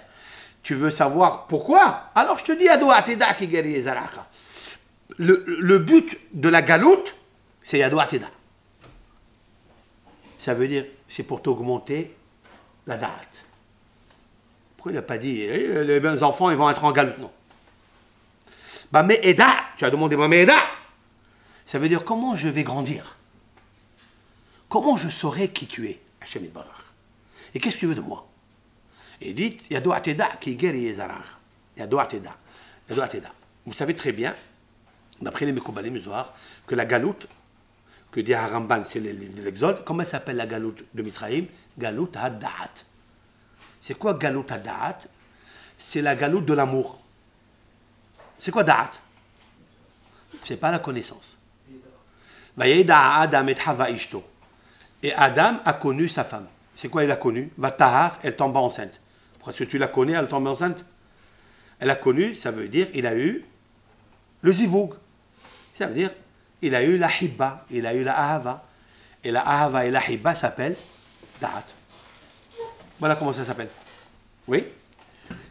Tu veux savoir pourquoi? Alors je te dis Adoua Teda qui guérit les Zdaka. Le but de la galoute, c'est Yadoua Teda. Ça veut dire, c'est pour t'augmenter la date. Pourquoi il n'a pas dit, les enfants, ils vont être en galoute? Non. Bah, mais Eda, tu as demandé, bah, mais Eda, ça veut dire comment je vais grandir? Comment je saurai qui tu es, Hachem Yitbarach? Et qu'est-ce que tu veux de moi? Il dit, il y a Douateda qui guérit les Arabes. Il y a Douateda. Vous savez très bien, d'après les Mekoubalim Zohar, que la galoute, que dit Haramban, c'est l'Exode, comment s'appelle la galoute de Misraïm? Galoute Hadda'at. C'est quoi galoute Hadda'at? C'est la galoute de l'amour. C'est quoi Da'at? C'est pas la connaissance. Vayeda Adam et Hava Ishto. Et Adam a connu sa femme. C'est quoi il a connu? Vatahar, elle tombe enceinte. Parce que tu la connais, elle tombe enceinte. Elle a connu, ça veut dire il a eu le zivoug. Ça veut dire il a eu la hibba, il a eu la ahava. Et la ahava et la hibba s'appellent da'at. Voilà comment ça s'appelle. Oui?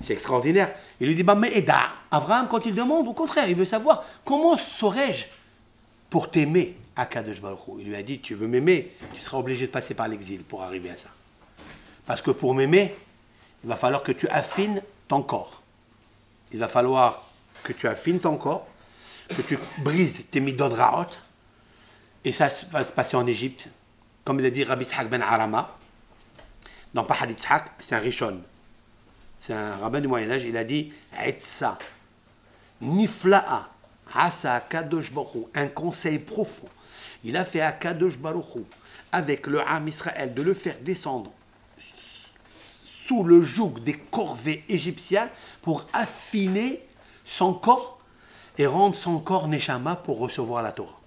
C'est extraordinaire. Il lui dit, bah, mais Eda, Abraham, quand il demande, au contraire, il veut savoir comment saurais-je pour t'aimer à Kadosh Baruch Hu. Il lui a dit, tu veux m'aimer, tu seras obligé de passer par l'exil pour arriver à ça. Parce que pour m'aimer, il va falloir que tu affines ton corps. Il va falloir que tu affines ton corps, que tu brises tes midot ra'ot, et ça va se passer en Égypte. Comme il a dit Rabbi Yitzhak ben Arama, dans Pahad Yitzhak, c'est un Rishon. C'est un rabbin du Moyen-Âge, il a dit Etsa, Nifla'a, Asa Kadosh Baruch Hu, un conseil profond. Il a fait à Kadosh Baruch Hu, avec le Ham Israël, de le faire descendre sous le joug des corvées égyptiennes pour affiner son corps et rendre son corps Neshama pour recevoir la Torah.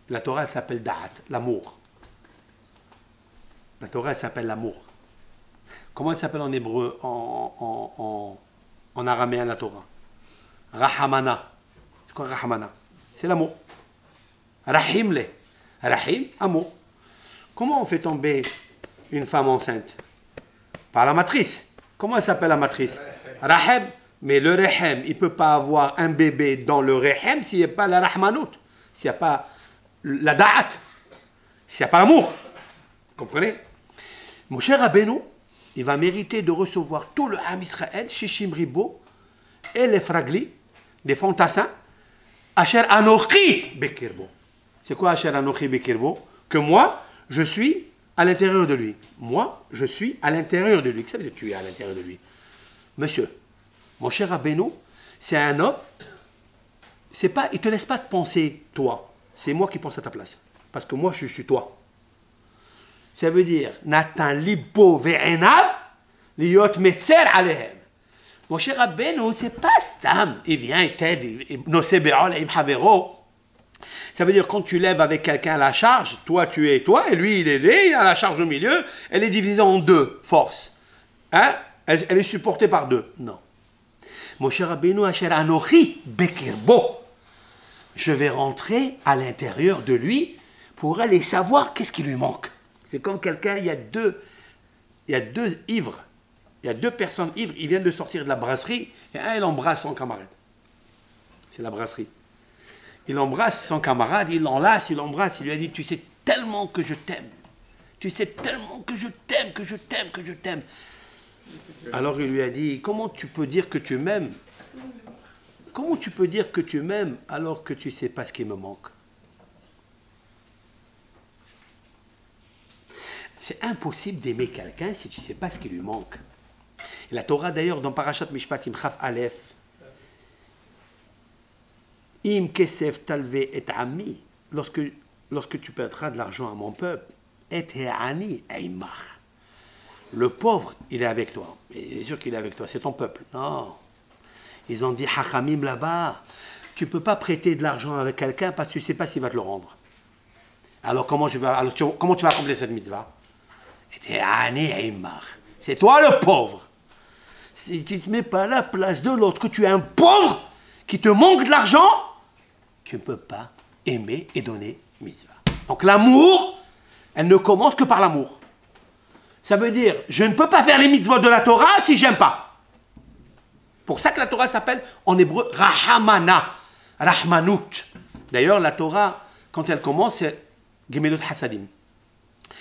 La Torah, elle s'appelle Da'at, l'amour. La Torah, elle s'appelle l'amour. Comment elle s'appelle en hébreu, en araméen, la Torah? Rahamana. C'est quoi Rahamana? C'est l'amour. Rahim le. Rahim, amour. Comment on fait tomber une femme enceinte? Par la matrice. Comment elle s'appelle la matrice? Raheb. Mais le Rehem, il ne peut pas avoir un bébé dans le Rehem s'il n'y a pas la Rahmanout, s'il n'y a pas la Da'at, s'il n'y a pas l'amour. Vous comprenez? Mon cher Rabbeinu, il va mériter de recevoir tout le Ham Israël, Shishim Ribo, et les Fragli, des fantassins, Asher Anochi Bekirbo. C'est quoi Asher Anochi Bekirbo? Que moi, je suis à l'intérieur de lui. Moi, je suis à l'intérieur de lui. Qu'est-ce que ça veut dire que tu es à l'intérieur de lui? Monsieur, mon cher Rabbeinu, c'est un homme, c'est pas, il ne te laisse pas te penser toi. C'est moi qui pense à ta place. Parce que moi, je suis toi. Ça veut dire, Natan libo ve'enav, liot meser alehem. Mon cher Rabbeinu, c'est pas Stam. Il vient, il t'aide, nosé be'ol im havero. Ça veut dire, quand tu lèves avec quelqu'un la charge, toi, tu es toi, et lui, il est là, il a la charge au milieu, elle est divisée en deux forces. Hein? Elle est supportée par deux. Non. Moshe Rabbeinu Asher Anochi Bekirbo. Je vais rentrer à l'intérieur de lui pour aller savoir qu'est-ce qui lui manque. C'est comme quelqu'un, il y a deux ivres, il y a deux personnes ivres, ils viennent de sortir de la brasserie, et un, il embrasse son camarade. C'est la brasserie. Il embrasse son camarade, il l'enlace, il l'embrasse, il lui a dit, tu sais tellement que je t'aime. Tu sais tellement que je t'aime, que je t'aime, que je t'aime. Alors il lui a dit, comment tu peux dire que tu m'aimes? Comment tu peux dire que tu m'aimes alors que tu ne sais pas ce qui me manque? C'est impossible d'aimer quelqu'un si tu ne sais pas ce qui lui manque. Et la Torah d'ailleurs dans Parashat Mishpatim Chaf Aleph, Im kesef talve et ami, lorsque tu perdras de l'argent à mon peuple, et ani eimach. Le pauvre, il est avec toi. Bien sûr qu'il est avec toi, c'est ton peuple. Non. Ils ont dit, Hachamim là-bas, tu ne peux pas prêter de l'argent avec quelqu'un parce que tu ne sais pas s'il va te le rendre. Alors comment tu vas accomplir cette mitzvah? C'est toi le pauvre. Si tu ne te mets pas à la place de l'autre, que tu es un pauvre qui te manque de l'argent, tu ne peux pas aimer et donner mitzvah. Donc l'amour, elle ne commence que par l'amour. Ça veut dire, je ne peux pas faire les mitzvot de la Torah si j'aime pas. Pour ça que la Torah s'appelle en hébreu Rahamana, Rahmanout. D'ailleurs, la Torah, quand elle commence, c'est Gemelot Hasadim.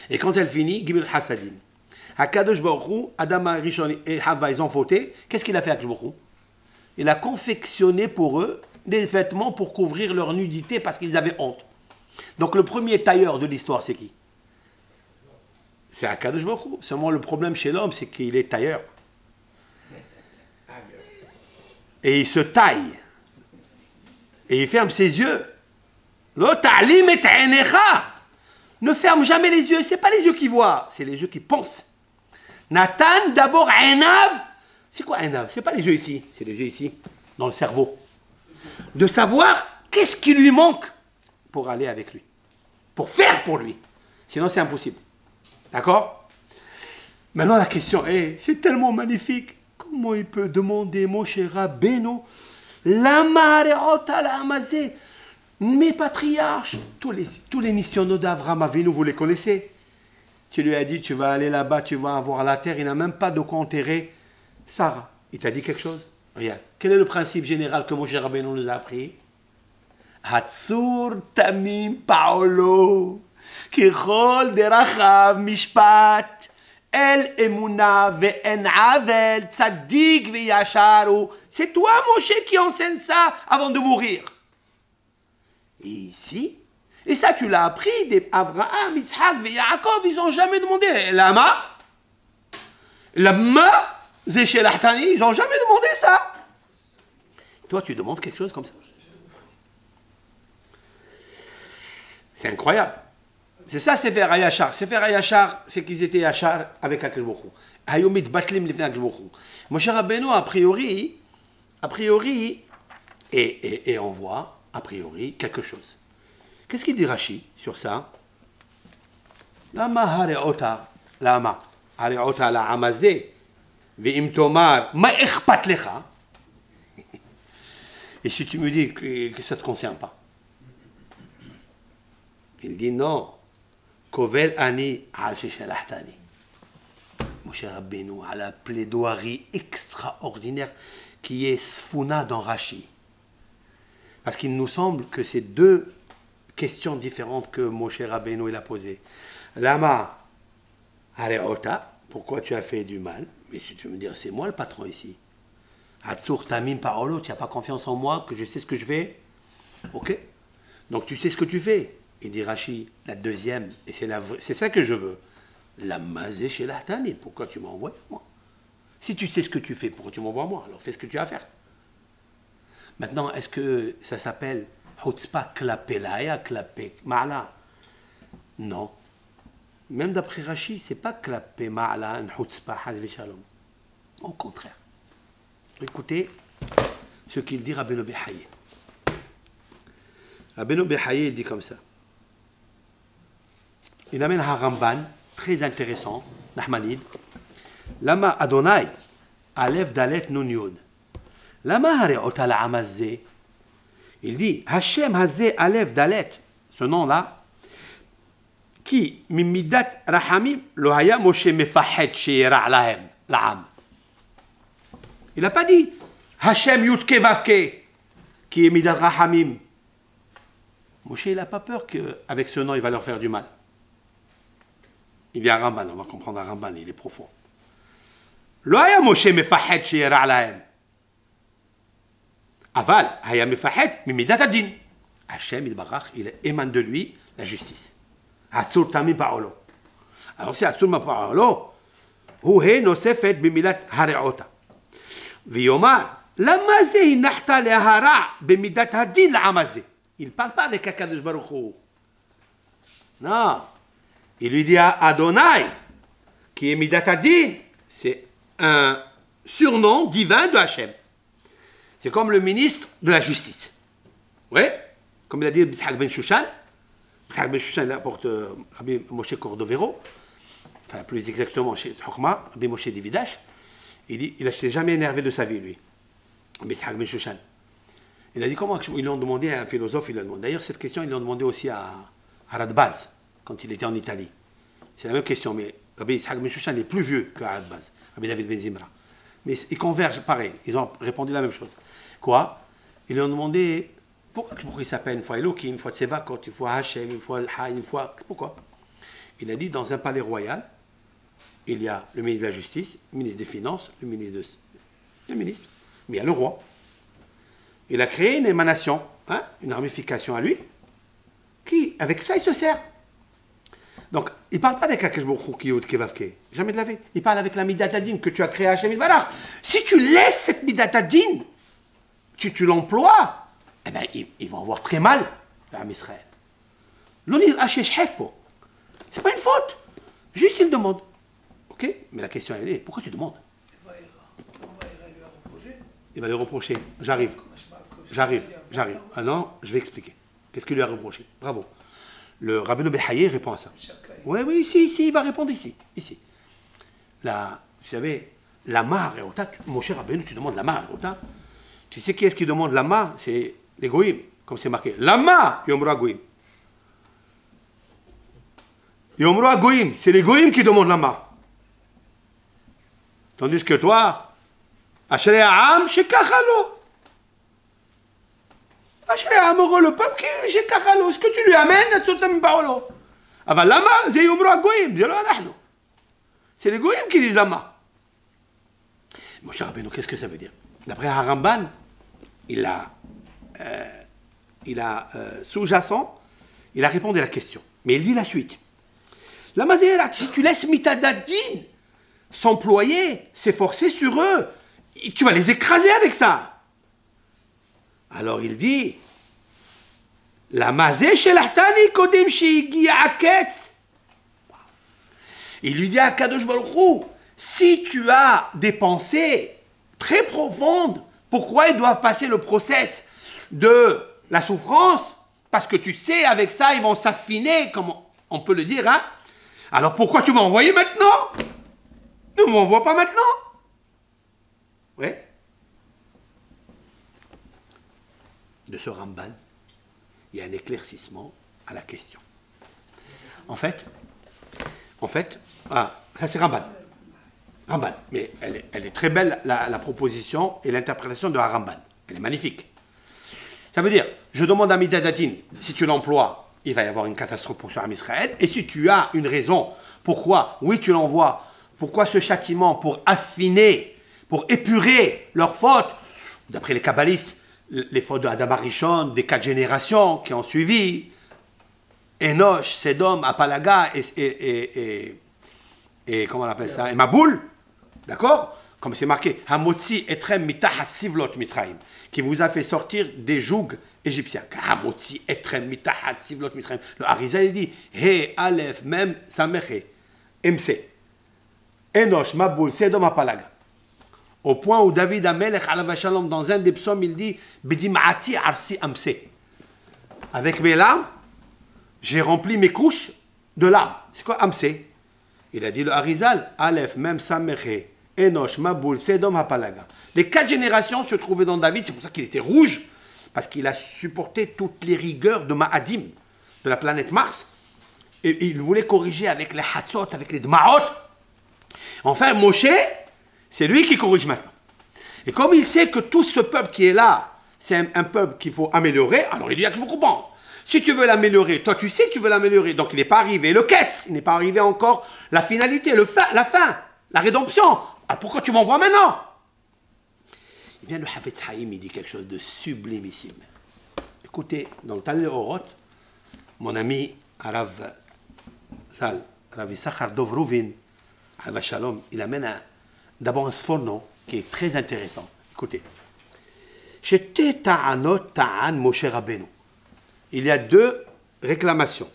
Et quand elle finit, Gemelot Hasadim. Hakadosh Baruch Hu, Adam Rishon et Hava, ils ont fauté. Qu'est-ce qu'il a fait avec Baruch Hu? Il a confectionné pour eux des vêtements pour couvrir leur nudité parce qu'ils avaient honte. Donc le premier tailleur de l'histoire, c'est qui? C'est Akadosh Baruch Hu. Seulement le problème chez l'homme, c'est qu'il est tailleur. Et il se taille. Et il ferme ses yeux. Ne ferme jamais les yeux. Ce n'est pas les yeux qui voient, c'est les yeux qui pensent. Nathan, d'abord, Einav. C'est quoi Einav? Ce n'est pas les yeux ici, c'est les yeux ici, dans le cerveau. De savoir qu'est-ce qui lui manque pour aller avec lui. Pour faire pour lui. Sinon, c'est impossible. D'accord? Maintenant, la question est, c'est tellement magnifique. Comment il peut demander, mon cher Rabbeinu, mes patriarches, tous les nisyonos d'Avraham Avinu, vous les connaissez. Tu lui as dit, tu vas aller là-bas, tu vas avoir la terre, il n'a même pas de quoi enterrer Sarah. Il t'a dit quelque chose? Rien. Quel est le principe général que Moshe Rabbeinu nous a appris? Hatzur tamim paolo, kichol derachav mishpat, el emuna ve'en avel, tzaddik ve'yasharu. C'est toi, Moshe, qui enseigne ça avant de mourir. Et ici, et ça tu l'as appris d'Abraham, Yitzhak et Yaakov, ils n'ont jamais demandé. Lama, Zéchelahtani, ils n'ont jamais demandé ça. Toi, tu demandes quelque chose comme ça. C'est incroyable. C'est ça, Sefer HaYashar. Sefer HaYashar, c'est qu'ils étaient Yashar avec Akadosh Baruch Hu. Hayomit batlim lifnei Akadosh Baruch Hu. Moshe Rabbeinu, a priori, et on voit, a priori, quelque chose. Qu'est-ce qu'il dit Rashi sur ça? Lama hareota la'amazeh ve'im tomar ma ikhpat lecha. Et si tu me dis que ça ne te concerne pas? Il dit non. Kovel ani al sheshelahtani. Moshe Rabbeinu a la plaidoirie extraordinaire qui est sfouna dans Rashi. Parce qu'il nous semble que c'est deux questions différentes que Moshe Rabbeinu il a posées. Lama hareota, pourquoi tu as fait du mal? Mais si tu veux me dire, c'est moi le patron ici. Hatzur tamim paolo, tu n'as pas confiance en moi, que je sais ce que je fais? Ok. Donc tu sais ce que tu fais. Il dit Rashi, la deuxième, et c'est ça que je veux. La mazé chez l'ahtani, pourquoi tu m'envoies moi? Si tu sais ce que tu fais, pourquoi tu m'envoies moi? Alors fais ce que tu as à faire. Maintenant, est-ce que ça s'appelle Hutzpa klapelaya, klapé ma'ala? Non. Même d'après Rashi, c'est pas klapé ma'ala, un Hutzpa, hazvi shalom. Au contraire. Écoutez ce qu'il dit Rabbeinu Behaye. Rabbeinu Behaye, il dit comme ça. Il amène un Ramban très intéressant, Nahmanide. Lama Adonai, Aleph Dalet Nun Yud. Lama Hareot al Amazé. Il dit Hashem Hazé Aleph Dalet, ce nom-là, qui Mimidat Rahamim lo haya Moshe Mefahed Sheira Lahem, Laam. Il n'a pas dit Hashem Yudke Vavke, qui est Midat Rahamim. Moshe, il n'a pas peur qu'avec ce nom, il va leur faire du mal. Il y a un Ramban, on va comprendre un Ramban, il est profond. Lo haya Moshe Mefahed Sheira Lahem. Aval, haya Mefahed Mimidat Adin. Hashem, il émane de lui la justice. Hatzur Tamim Paolo. Alors c'est Hatzur Tamim Paolo, Huhe Nosefet Bimilat Hareota. Viyomar, l'amazé nahta lehara bemidat hadin l'amazé. Il ne parle pas avec Akadosh Baruch Hu. Non. Il lui dit à Adonai, qui est midat hadin, c'est un surnom divin de Hachem. C'est comme le ministre de la justice. Oui. Comme il a dit Bishak ben Shushan. Bishak ben Shushan, il apporte Rabbi Moshe Cordovero, enfin plus exactement chez Chokma, Rabbi Moshe Dividash. Il dit, il ne s'est jamais énervé de sa vie, lui. Bishak ben Shushan. Il a dit comment ils l'ont demandé à un philosophe, il l'a demandé. D'ailleurs, cette question, ils l'ont demandé aussi à Radbaz, quand il était en Italie. C'est la même question, mais Rabbi Ishaq ben Shushan est plus vieux que Radbaz, Rabbi David ben Zimra. Mais ils convergent pareil, ils ont répondu la même chose. Quoi? Ils lui ont demandé pourquoi il s'appelle une fois Elohim, une fois Tsevakot, une fois Hashem, une fois Ha, une fois. Pourquoi? Il a dit dans un palais royal, il y a le ministre de la Justice, le ministre des Finances, le ministre, mais il y a le roi. Il a créé une émanation, une ramification à lui, qui, avec ça, il se sert. Donc, il ne parle pas avec Akash Baruch Hu Kiyod Kevavke. Jamais de la vie. Il parle avec la Midat Adin que tu as créée à Hashem Yitbarach. Si tu laisses cette Midat Adin, tu l'emploies, eh ben, ils vont avoir très mal, l'âme Israël. L'onir Hashesh Hekpo. C'est pas une faute. Juste il demande. Ok? Mais la question elle est, pourquoi tu demandes? Il va lui reprocher. J'arrive. Ah non, je vais expliquer. Qu'est-ce qu'il lui a reproché? Bravo. Le Rabbeinu Behaye répond à ça. Oui, ici, il va répondre ici. Vous savez, la Mar et Ota, mon cher Rabbeinu, tu demandes la Mar et Ota. Tu sais qui est-ce qui demande la Mar? C'est les Goïm, comme c'est marqué. La Mar, Yomra Goïm. Yomra Goïm, c'est les Goïm qui demandent la Mar. Tandis que toi, Ashrei Ha'am, Shekachalo. Ashrei Ha'am, le peuple qui Shekachalo. Ce que tu lui amènes, Tsotam Baolo. Avant lama, c'est Yomra Goïm, c'est les Goïm qui disent lama. Mon cher Rabbeinu, qu'est-ce que ça veut dire? D'après Haramban, il a sous-jacent, il a répondu à la question. Mais il dit la suite. Lama, si tu laisses Mitadadin s'employer, s'efforcer sur eux, tu vas les écraser avec ça. Alors il dit, la mazé chez l'ahtani kodim shigi aketz. Il lui dit à Kadosh Baruch Hu, si tu as des pensées très profondes, pourquoi ils doivent passer le process de la souffrance? Parce que tu sais, avec ça, ils vont s'affiner, comme on peut le dire, hein? Alors pourquoi tu m'as envoyé maintenant? Ne m'envoie pas maintenant. Oui. De ce Ramban, il y a un éclaircissement à la question. En fait, ça c'est Ramban. Mais elle est très belle, la proposition et l'interprétation de Ramban. Elle est magnifique. Ça veut dire, je demande à Midadatin, si tu l'emploies, il va y avoir une catastrophe pour Am Israël. Et si tu as une raison, pourquoi, oui, tu l'envoies, pourquoi ce châtiment? Pour affiner, pour épurer leurs fautes. D'après les kabbalistes, les fautes de Adam Arishon, des 4 générations qui ont suivi, Enoch, Sedom, Apalaga et comment on appelle ça? Et Maboul, d'accord? Comme c'est marqué, Hamotzi etrem mitahat sivlot Misraim, qui vous a fait sortir des jougs égyptiens. Hamotzi etrem mitahat sivlot Misraim. Le Harizal il dit, He, Aleph, Mem, Sameche, MC. Enoch, Maboul, Sedom, Apalaga. Au point où David Amelech, alav shalom, dans un des psaumes, il dit, Bedim'ati arsi amse. Avec mes larmes, j'ai rempli mes couches de larmes. C'est quoi amse? Il a dit le Harizal, Aleph, Mem, Sameche, Enoch, Maboul, Sedom, Apalaga. Les 4 générations se trouvaient dans David, c'est pour ça qu'il était rouge, parce qu'il a supporté toutes les rigueurs de Ma'adim, de la planète Mars, et il voulait corriger avec les Hatzot, avec les Dma'ot. Enfin, Moshe, c'est lui qui corrige maintenant. Et comme il sait que tout ce peuple qui est là, c'est un peuple qu'il faut améliorer, alors il dit à que je me comprends. Si tu veux l'améliorer, toi tu sais que tu veux l'améliorer, donc il n'est pas arrivé le ketz, il n'est pas arrivé encore la finalité, la fin, la rédemption. Alors pourquoi tu m'envoies maintenant? Il vient le Hafetz Haïm, il dit quelque chose de sublimissime. Écoutez, dans le Talmud Orot, mon ami Arav Zal, Rav Yisachar Dov Ruvin, Alav Shalom, il amène d'abord un sforno qui est très intéressant. Écoutez. Shete ta'anot ta'an Moshe Rabbeinu. Il y a 2 réclamations.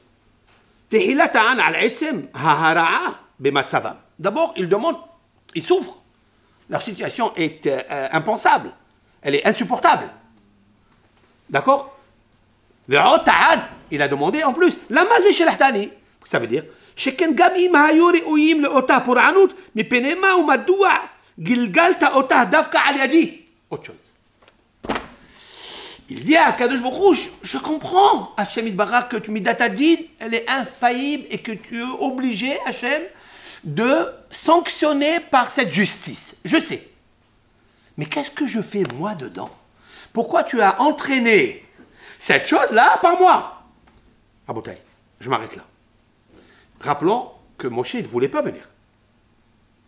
Tehila ta'an al-etzem ha'hara'a b'matzavam. D'abord, ils demandent, ils souffrent. Leur situation est impensable. Elle est insupportable. D'accord? Ve'ot ta'an, il a demandé en plus, lama ze shelahtani. Ça veut dire, שכן גם אם היו ראויים לאותה פורענות, מפני מה ומדוע גלגלת אותה דווקא על ידי. Autre chose. Il dit à Kadosh Baruch Hu, je comprends, Hachem Yitbarach, que Midat Hadin, elle est infaillible et que tu es obligé, Hachem, de sanctionner par cette justice. Je sais. Mais qu'est-ce que je fais moi dedans? Pourquoi tu as entraîné cette chose-là par moi? Ah Boutaï, je m'arrête là. Rappelons que Moshe ne voulait pas venir.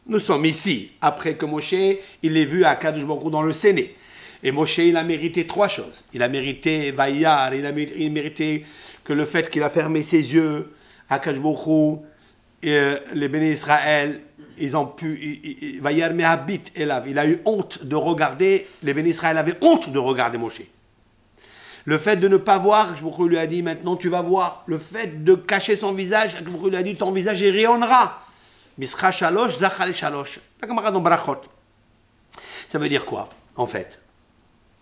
Nous sommes ici, après que Moshe, il l'ait vu à Kadosh Baruch Hu dans le Séné. Et Moshe, il a mérité 3 choses. Il a mérité Vaïar, il a mérité que le fait qu'il a fermé ses yeux à Kadosh Baruch Hu, les bénis Israël, ils ont pu, il a eu honte de regarder, les bénis Israël avaient honte de regarder Moshe. Le fait de ne pas voir, Shmuel lui a dit, maintenant tu vas voir. Le fait de cacher son visage, Shmuel lui a dit, ton visage il rayonnera. Mischa shalosh, zachal shalosh. Ça veut dire quoi, en fait?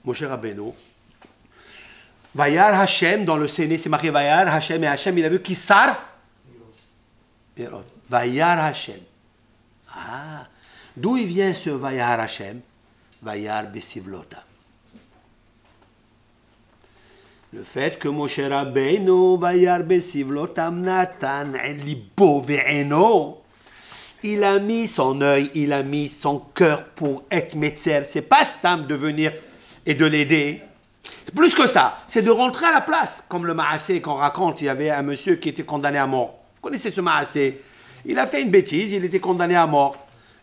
Moshe Rabbeinu, Vayar Hashem, dans le Séné, c'est marqué Vayar Hashem, et Hashem, il a vu Kissar. Vayar Hashem. Ah, d'où il vient ce Vayar Hashem? Vayar Besivlotam. Le fait que Moshe Rabbeinu, Vayar Besivlotam Natan, Libo Ve'eno, il a mis son œil, il a mis son cœur pour être metzer. C'est pas stam de venir et de l'aider. Plus que ça, c'est de rentrer à la place. Comme le Maasé qu'on raconte, il y avait un monsieur qui était condamné à mort. Vous connaissez ce Maasé? Il a fait une bêtise, il était condamné à mort.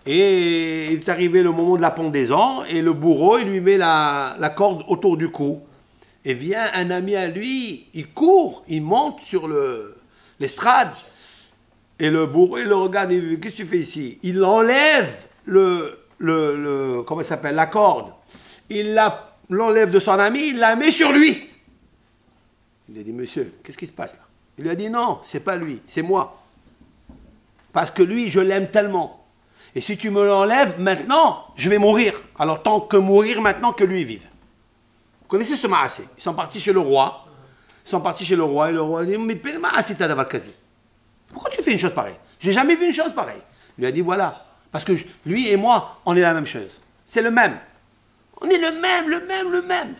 Et il est arrivé le moment de la pendaison, et le bourreau, il lui met la corde autour du cou. Et vient un ami à lui, il court, il monte sur l'estrade. Et le bourreau, il le regarde, il dit, qu'est-ce que tu fais ici? Il enlève comment ça s'appelle, la corde. Il l'enlève de son ami, il la met sur lui. Il a dit, monsieur, qu'est-ce qui se passe là? Il lui a dit, non, c'est pas lui, c'est moi. Parce que lui, je l'aime tellement. Et si tu me l'enlèves maintenant, je vais mourir. Alors tant que mourir maintenant que lui vive. Vous connaissez ce Maasé? Ils sont partis chez le roi. Et le roi dit, mais Maasé t'as d'avoir quasi. Pourquoi tu fais une chose pareille? J'ai jamais vu une chose pareille. Il lui a dit, voilà. Parce que lui et moi, on est la même chose. C'est le même. On est le même.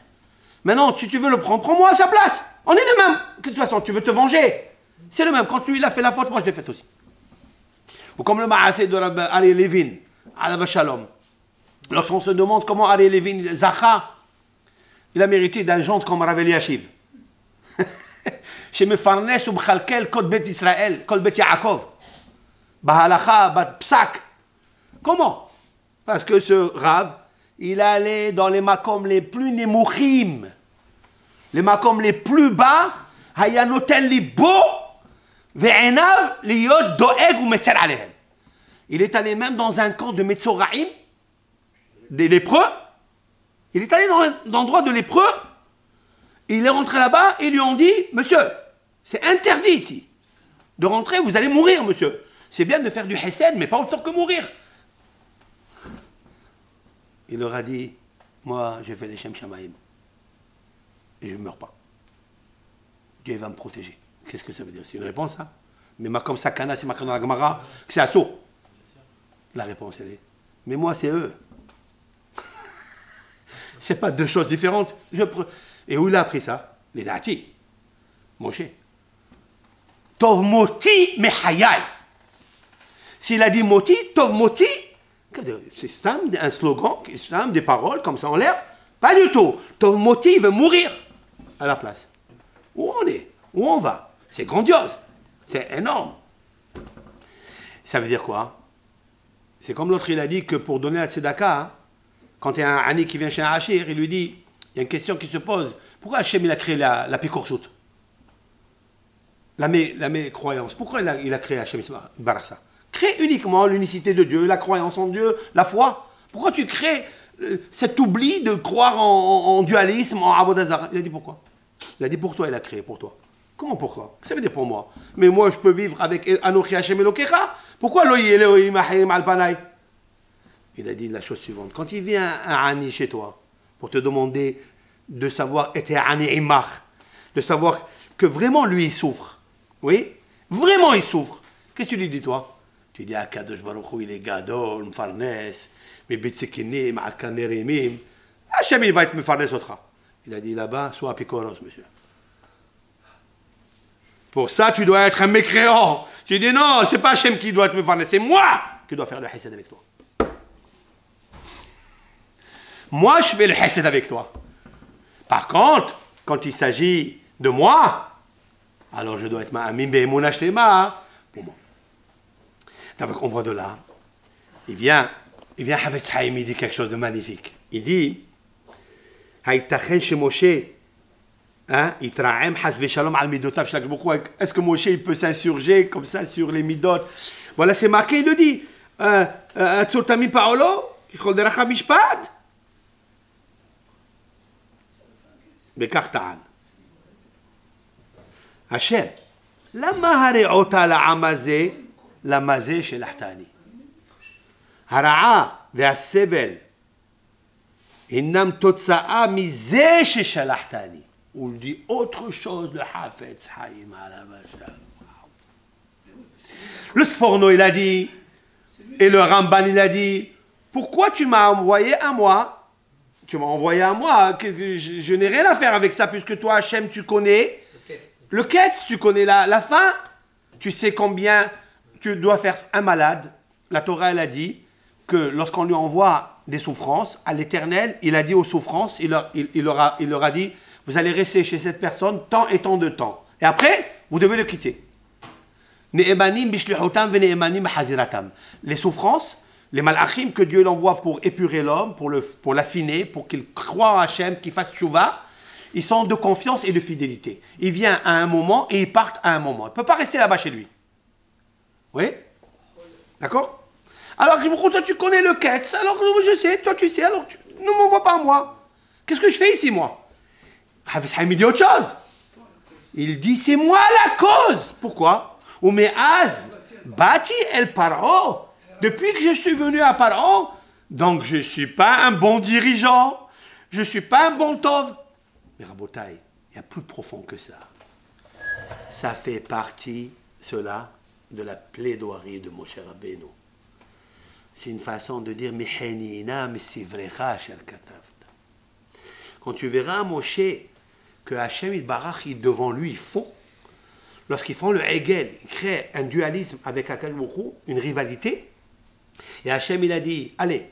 Maintenant, si tu veux le prendre, prends-moi à sa place. On est le même. De toute façon, tu veux te venger. C'est le même. Quand lui, il a fait la faute, moi, je l'ai faite aussi. Ou comme le Maasé de Ari Levin, Alav Shalom. Lorsqu'on se demande comment Ari Levin, Zacha, il a mérité d'un gendre comme Rav Eliashiv. Chez Mefarnes ou Bchalkel, Kol Bet Israël, Kol Bet Yaakov. Bahalacha, Bat Psak. Comment? Parce que ce Rav, il allait dans les makom les plus nemouchim, les makom les plus bas, hayanotel li bo, ve'enav liyot doeg ou metzer alehem. Il est allé même dans un camp de Metzoraïm, des lépreux. Il est allé dans l'endroit de lépreux. Il est rentré là-bas et ils lui ont dit, monsieur, c'est interdit ici de rentrer, vous allez mourir, monsieur. C'est bien de faire du hesed, mais pas autant que mourir. Il leur a dit, moi, j'ai fait les Shem Shamaïm. Et je ne meurs pas. Dieu va me protéger. Qu'est-ce que ça veut dire? C'est une réponse, ça? Mais comme Sakana, c'est marqué dans la Gemara, que c'est assourd. La réponse, elle est, mais moi, c'est eux. C'est pas deux choses différentes. Et où il a appris ça? Les Dati. Moshe. Tov moti mehayai. S'il a dit moti, tov moti, c'est un slogan, des paroles comme ça en l'air. Pas du tout. Tov moti, il veut mourir à la place. Où on est? Où on va? C'est grandiose. C'est énorme. Ça veut dire quoi? C'est comme l'autre, il a dit que pour donner la tzedaka, hein, quand il y a un Ani qui vient chez un Hachir, il lui dit, il y a une question qui se pose. Pourquoi Hachem il a créé la Pikorsout? La mécroyance. Pourquoi il a créé Hachem Barasa? Crée uniquement l'unicité de Dieu, la croyance en Dieu, la foi. Pourquoi tu crées cet oubli de croire en dualisme, en avodazara? Il a dit pourquoi? Il a dit pour toi, il a créé pour toi. Comment pour toi? Ça veut dire pour moi. Mais moi, je peux vivre avec Anochi Hachem Elokecha. Pourquoi Loï Elohim Ahim Alpanai? Il a dit la chose suivante. Quand il vient un Ani chez toi, pour te demander de savoir être Ani Imach, de savoir que vraiment lui, il souffre. Oui? Vraiment, il souffre. Qu'est-ce que tu lui dis, toi? Tu dis, Kadosh Baruch Hu, il est Gadol, Mfarnes, mais Betsekinim, Alkanerimim. Hachem, il va être Mfarnes Otra. Il a dit là-bas, sois Pikoros, monsieur. Pour ça, tu dois être un mécréant. Tu dis, non, c'est pas Hachem qui doit être Mfarnes, c'est moi qui dois faire le Hesed avec toi. Moi, je fais le Hesed avec toi. Par contre, quand il s'agit de moi, alors je dois être Ma'amim Be'emunah Shlema pour moi. Donc on voit de là, il vient Havetz Haïm, il dit quelque chose de magnifique. Il dit, Haïtachen chez Moshe, Hein? Est-ce que Moshe il peut s'insurger comme ça sur les midot? Voilà, c'est marqué, il le dit. Tzotami Paolo, Kicholderach Mishpat. Bekartaan. Hachem. למה הרעות על העם הזה, למה זה שלחתני? הרעה והסבל הינם תוצאה מזה ששלחתני. הוא dit autre chose de Hafetz Haïm Alavashal. Le Sforno il a dit, et le Ramban il a dit, pourquoi tu m'as envoyé à moi? Tu m'as envoyé à moi, je n'ai rien à faire avec ça, puisque toi Hachem tu connais le Ketz, tu connais la fin, tu sais combien tu dois faire un malade. La Torah elle a dit que lorsqu'on lui envoie des souffrances, à l'Éternel, il a dit aux souffrances, il leur a dit, vous allez rester chez cette personne tant et tant de temps. Et après, vous devez le quitter. Les souffrances, les malachim que Dieu l'envoie pour épurer l'homme, pour l'affiner, pour qu'il croie en Hachem, qu'il fasse tchouva, ils sont de confiance et de fidélité. Il vient à un moment et il part à un moment. Il ne peut pas rester là-bas chez lui. Oui? D'accord? Alors, toi tu connais le Ketz, alors je sais, toi tu sais, alors ne m'envoie pas à moi. Qu'est-ce que je fais ici, moi? Hafetz Haïm dit autre chose. Il dit, c'est moi la cause. Pourquoi? Umeaz, bati el Paro. Depuis que je suis venu à Paro, donc je ne suis pas un bon dirigeant, je ne suis pas un bon tov. Mais Rabotai, il y a plus profond que ça. Ça fait partie, cela, de la plaidoirie de Moshe Rabbeinu. C'est une façon de dire, quand tu verras Moshe, que Hachem Yitbarach, devant lui, ils font, lorsqu'ils font le Hegel, ils créent un dualisme avec Akadosh Baruch Hu, une rivalité, et Hachem il a dit, allez,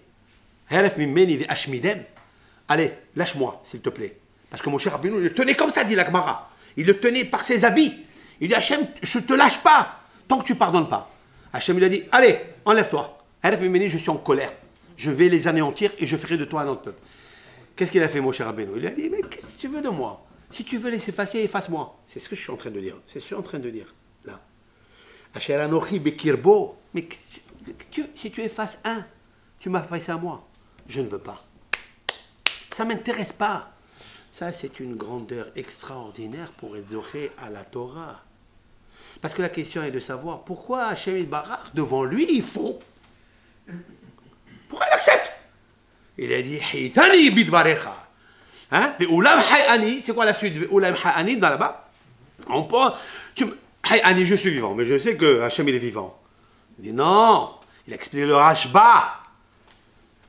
allez, lâche-moi, s'il te plaît. Parce que Moshe Rabbeinu, il le tenait comme ça, dit la Gemara. Il le tenait par ses habits. Il dit, Hachem, je ne te lâche pas, tant que tu ne pardonnes pas. Hachem il a dit, allez, enlève-toi. Je suis en colère. Je vais les anéantir et je ferai de toi un autre peuple. Qu'est-ce qu'il a fait, Moshe Rabbeinu? Il a dit, mais qu'est-ce que tu veux de moi? Si tu veux les effacer, efface-moi. C'est ce que je suis en train de dire. C'est ce que je suis en train de dire. Là. Asher anochi bekirbo. Mais si tu effaces un, tu m'as passé à moi. Je ne veux pas. Ça ne m'intéresse pas. Ça, c'est une grandeur extraordinaire pour être zoché à la Torah. Parce que la question est de savoir pourquoi Hachem Yitbarach, devant lui, ils font. Pourquoi il accepte? Il a dit, Hitani bidvarecha. Hein? Ve'ulam hayani, c'est quoi la suite? Ve'ulam hayani, dans là-bas. On peut. Hayani, je suis vivant, mais je sais que Hachem, il est vivant. Il dit non. Il explique le Rashba.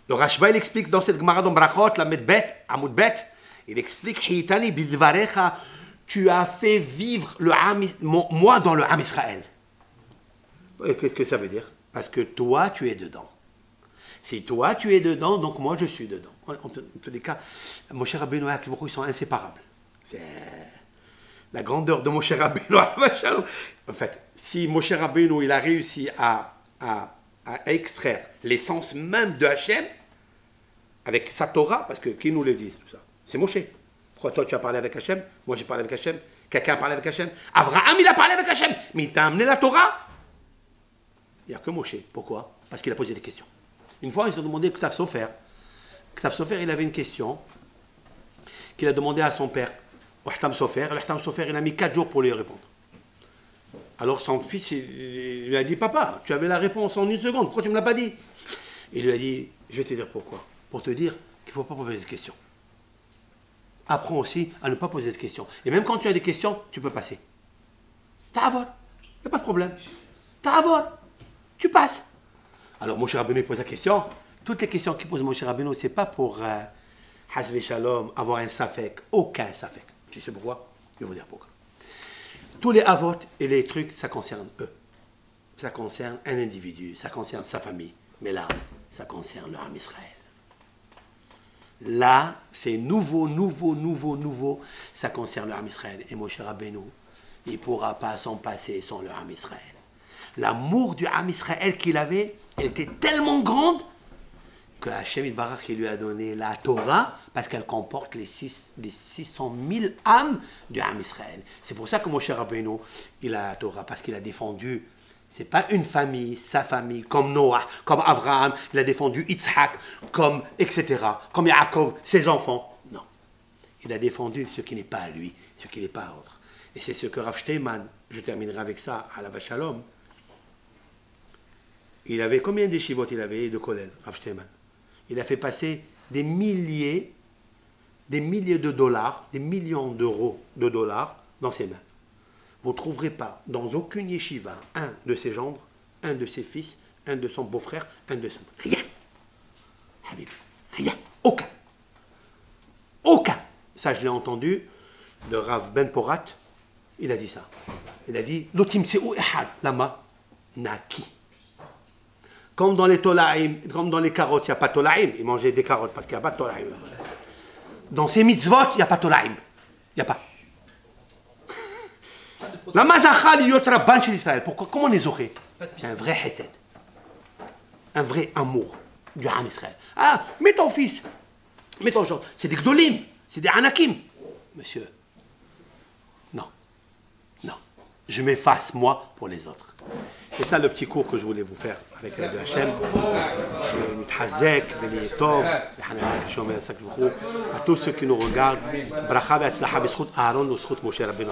Le Rashba, il explique dans cette Gemara dans Brachot, la Medbet, Amoudbet, il explique Hitani bidvarecha. Tu as fait vivre moi dans le Ham Israël. Qu'est-ce que ça veut dire? Parce que toi, tu es dedans. Si toi, tu es dedans, donc moi, je suis dedans. En tous les cas, Moshe Rabbeinu et Akadosh Baruch Hu, ils sont inséparables. C'est la grandeur de Moshe Rabbeinu. En fait, si Moshe Rabbeinu, il a réussi à extraire l'essence même de Hachem, avec sa Torah, parce que qui nous le dit, tout ça? C'est Moshe. Pourquoi toi tu as parlé avec Hachem? Moi j'ai parlé avec Hachem. Quelqu'un a parlé avec Hachem? Abraham il a parlé avec Hachem. Mais il t'a amené la Torah? Il n'y a que Moshe. Pourquoi? Parce qu'il a posé des questions. Une fois ils ont demandé Ktav Sofer. Ktav Sofer il avait une question qu'il a demandé à son père. Wahtam Sofer. Wahtam Sofer il a mis 4 jours pour lui répondre. Alors son fils il lui a dit papa tu avais la réponse en 1 seconde. Pourquoi tu ne me l'as pas dit? Il lui a dit je vais te dire pourquoi. Pour te dire qu'il ne faut pas poser des questions. Apprends aussi à ne pas poser de questions. Et même quand tu as des questions, tu peux passer. T'as à voir. Il n'y a pas de problème. T'as à voir. Tu passes. Alors Moshe Rabbeinu pose la question. Toutes les questions qu'il pose Moshe Rabbeinu, ce n'est pas pour Hasve Shalom, avoir un safek. Aucun safek. Tu sais pourquoi? Je vais vous dire pourquoi. Tous les avot et les trucs, ça concerne eux. Ça concerne un individu. Ça concerne sa famille. Mais là, ça concerne le Ham Israël. Là, c'est nouveau, ça concerne le Ham Israël. Et Moshe Rabbeinu, il ne pourra pas s'en passer sans le Ham Israël. L'amour du Ham Israël qu'il avait, elle était tellement grande que Hachem Yitbarach lui a donné la Torah, parce qu'elle comporte les 600 000 âmes du Ham Israël. C'est pour ça que Moshe Rabbeinu, il a la Torah, parce qu'il a défendu, c'est pas une famille, sa famille, comme Noah, comme Abraham, il a défendu Yitzhak, comme etc., comme Yaakov, ses enfants. Non. Il a défendu ce qui n'est pas à lui, ce qui n'est pas à autre. Et c'est ce que Rav Steinman, je terminerai avec ça, à la Shalom, il avait combien d'échivot il avait de kollel, Rav Steinman? Il a fait passer des milliers de dollars, des millions d'euros de dollars dans ses mains. Vous ne trouverez pas dans aucune yeshiva un de ses gendres, un de ses fils, un de son beau-frère, un de son... Rien. Habib. Rien. Aucun. Aucun. Ça, je l'ai entendu de Rav Ben Porat. Il a dit ça. Il a dit, l'otim c'est ou ehad, lama, naki. Comme dans les tolaïm, comme dans les carottes, il n'y a pas de tolaïm. Il mangeait des carottes parce qu'il n'y a pas de tolaïm. Dans ces mitzvot, il n'y a pas de tolaïm. Il n'y a pas. La mazachal yotra ban chez Israël. Pourquoi? Comment on les aurait? C'est un vrai hesed. Un vrai amour du Ham Israël. Ah, mets ton fils. Mets ton genre. C'est des gdolim. C'est des anakim. Monsieur. Non. Non. Je m'efface, moi, pour les autres. C'est ça le petit cours que je voulais vous faire avec l'aide de Hachem. À tous ceux qui nous regardent, bracha ve'atzlacha b'zchut Aaron ou zchut Moshe Rabbeinu.